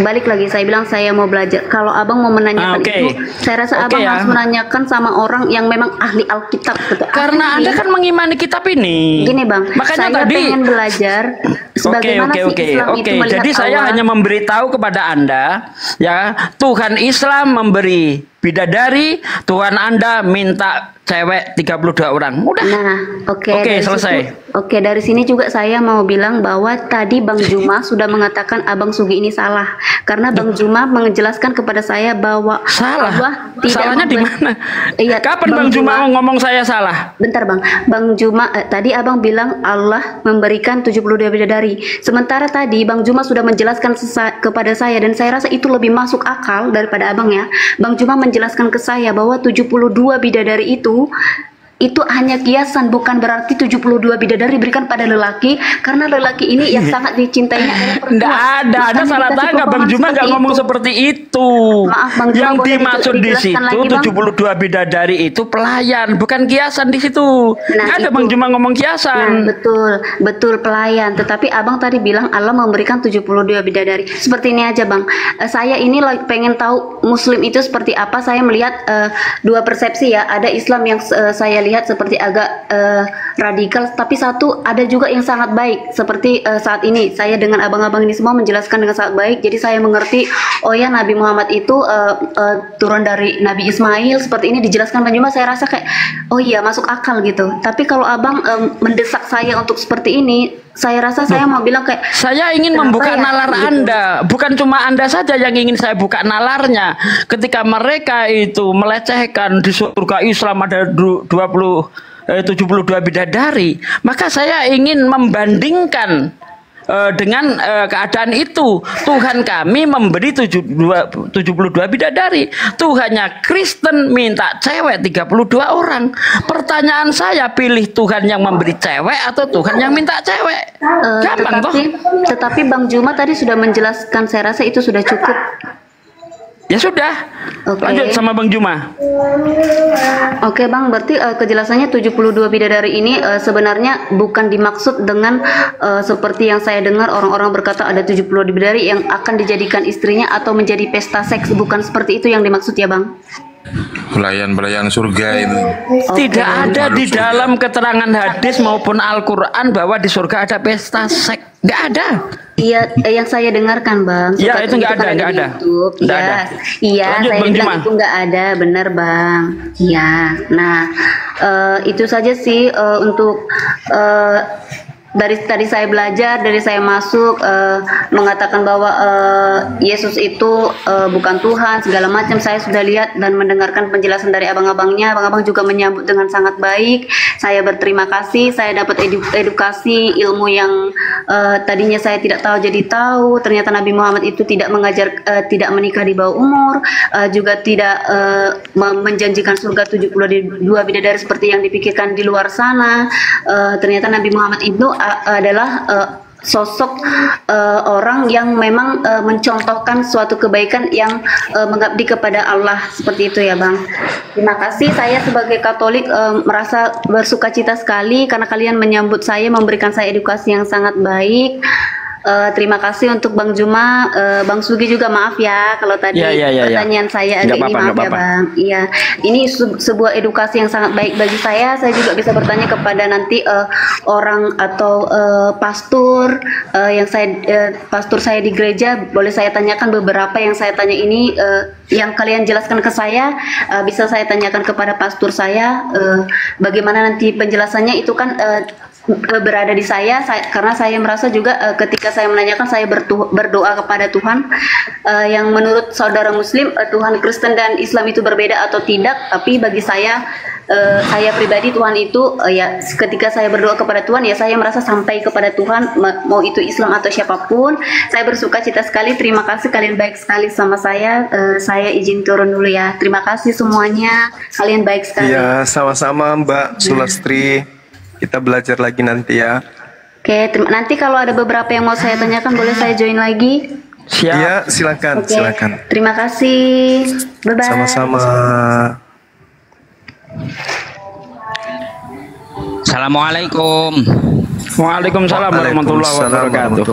balik lagi, saya bilang saya mau belajar. Kalau abang mau menanyakan Oke. itu, saya rasa Oke abang ya. harus menanyakan sama orang yang memang ahli Alkitab gitu. Karena Anda kan mengimani kitab ini. Gini bang, Makanya saya tadi pengen belajar sebagaimana sih Islam itu melihat Jadi saya Allah. hanya memberitahu kepada Anda, ya, Tuhan Islam memberi bidadari, Tuhan Anda minta cewek 32 orang. Udah. Nah, oke, dari selesai. Oke, dari sini juga saya mau bilang bahwa tadi Bang Juma sudah mengatakan Abang Sugi ini salah. Karena Bang Juma menjelaskan kepada saya bahwa Salah. Allah tidak Salahnya di member- mana? Iya, Kapan Bang Juma ngomong saya salah? Bentar Bang, Bang Juma tadi Abang bilang Allah memberikan 72 bidadari. Sementara tadi Bang Juma sudah menjelaskan kepada saya dan saya rasa itu lebih masuk akal daripada Abang ya. Bang Juma menjelaskan ke saya bahwa 72 bidadari itu hanya kiasan, bukan berarti 72 bidadari diberikan pada lelaki karena lelaki ini yang sangat dicintainya adalah perempuan. Nggak ada Bukan salah dikasih tangkap. Bang perumpamaan Juma nggak seperti ngomong itu. seperti itu. Maaf, Bang Juma, Yang boleh dimaksud di dijelaskan situ lagi, Bang? 72 bidadari itu pelayan, bukan kiasan di situ. Nah, Nggak ada itu. Bang Juma ngomong Nah, kiasan. betul pelayan. Tetapi abang tadi bilang Allah memberikan 72 bidadari. Seperti ini aja bang. Saya ini pengen tahu Muslim itu seperti apa. Saya melihat dua persepsi ya. Ada Islam yang saya lihat seperti agak radikal. Tapi satu ada juga yang sangat baik. Seperti saat ini saya dengan abang-abang ini semua menjelaskan dengan sangat baik. Jadi saya mengerti. Oh ya Nabi Muhammad itu turun dari Nabi Ismail. Seperti ini dijelaskan Bang Juma. Saya rasa kayak oh iya masuk akal gitu. Tapi kalau abang mendesak saya untuk seperti ini, saya rasa saya mau bilang kayak Saya ingin kenapa membuka ya? nalar Gitu. Anda. Bukan cuma Anda saja yang ingin saya buka nalarnya. Ketika mereka itu melecehkan di surga Islam ada 72 bidadari, maka saya ingin membandingkan dengan keadaan itu. Tuhan kami memberi 72 bidadari. Tuhannya Kristen minta cewek 32 orang. Pertanyaan saya, pilih Tuhan yang memberi cewek atau Tuhan yang minta cewek? Gampang toh? Tetapi Bang Juma tadi sudah menjelaskan, saya rasa itu sudah cukup. Ya sudah. Oke. Lanjut sama Bang Juma. Oke Bang, berarti kejelasannya 72 bidadari ini sebenarnya bukan dimaksud dengan seperti yang saya dengar orang-orang berkata ada 72 bidadari yang akan dijadikan istrinya atau menjadi pesta seks, bukan seperti itu yang dimaksud ya Bang? Pelayan-pelayan surga itu. Tidak ada di dalam keterangan hadis maupun Al-Quran bahwa di surga ada pesta seks. Nggak ada. Iya, yang saya dengarkan Bang. Iya, itu nggak ada, kan nggak di ada. YouTube. Nggak Iya, ada. iya, Lanjut, saya Bang bilang Juma. itu nggak ada, benar Bang. Iya, nah itu saja sih untuk dari tadi saya belajar, dari saya masuk mengatakan bahwa Yesus itu bukan Tuhan, segala macam saya sudah lihat dan mendengarkan penjelasan dari abang-abangnya. Abang-abang juga menyambut dengan sangat baik. Saya berterima kasih, saya dapat edukasi ilmu yang tadinya saya tidak tahu jadi tahu. Ternyata Nabi Muhammad itu tidak mengajar tidak menikah di bawah umur, juga tidak menjanjikan surga 72 bidadari seperti yang dipikirkan di luar sana. Ternyata Nabi Muhammad itu adalah sosok orang yang memang mencontohkan suatu kebaikan yang mengabdi kepada Allah, seperti itu ya Bang. Terima kasih, saya sebagai Katolik merasa bersukacita sekali karena kalian menyambut saya, memberikan saya edukasi yang sangat baik. Terima kasih untuk Bang Juma, Bang Sugi juga maaf ya kalau tadi pertanyaan saya ada ini, maaf ya Bang. Iya, ini sebuah edukasi yang sangat baik bagi saya. Saya juga bisa bertanya kepada nanti orang atau pastor yang pastor saya di gereja, boleh saya tanyakan beberapa yang saya tanya ini, yang kalian jelaskan ke saya, bisa saya tanyakan kepada pastor saya. Bagaimana nanti penjelasannya itu kan berada di saya, karena saya merasa juga ketika saya menanyakan, saya berdoa kepada Tuhan, yang menurut saudara Muslim Tuhan Kristen dan Islam itu berbeda atau tidak, tapi bagi saya pribadi Tuhan itu ya ketika saya berdoa kepada Tuhan ya saya merasa sampai kepada Tuhan, mau itu Islam atau siapapun. Saya bersuka cita sekali, terima kasih kalian baik sekali sama saya. Saya izin turun dulu ya, terima kasih semuanya, kalian baik sekali. Ya, sama-sama Mbak Sulastri. Kita belajar lagi nanti ya. Oke, nanti kalau ada beberapa yang mau saya tanyakan, boleh saya join lagi? Siap. Iya, silakan, Oke, silakan. terima kasih. Bye-bye. Sama-sama. Assalamualaikum. Waalaikumsalam warahmatullahi wabarakatuh.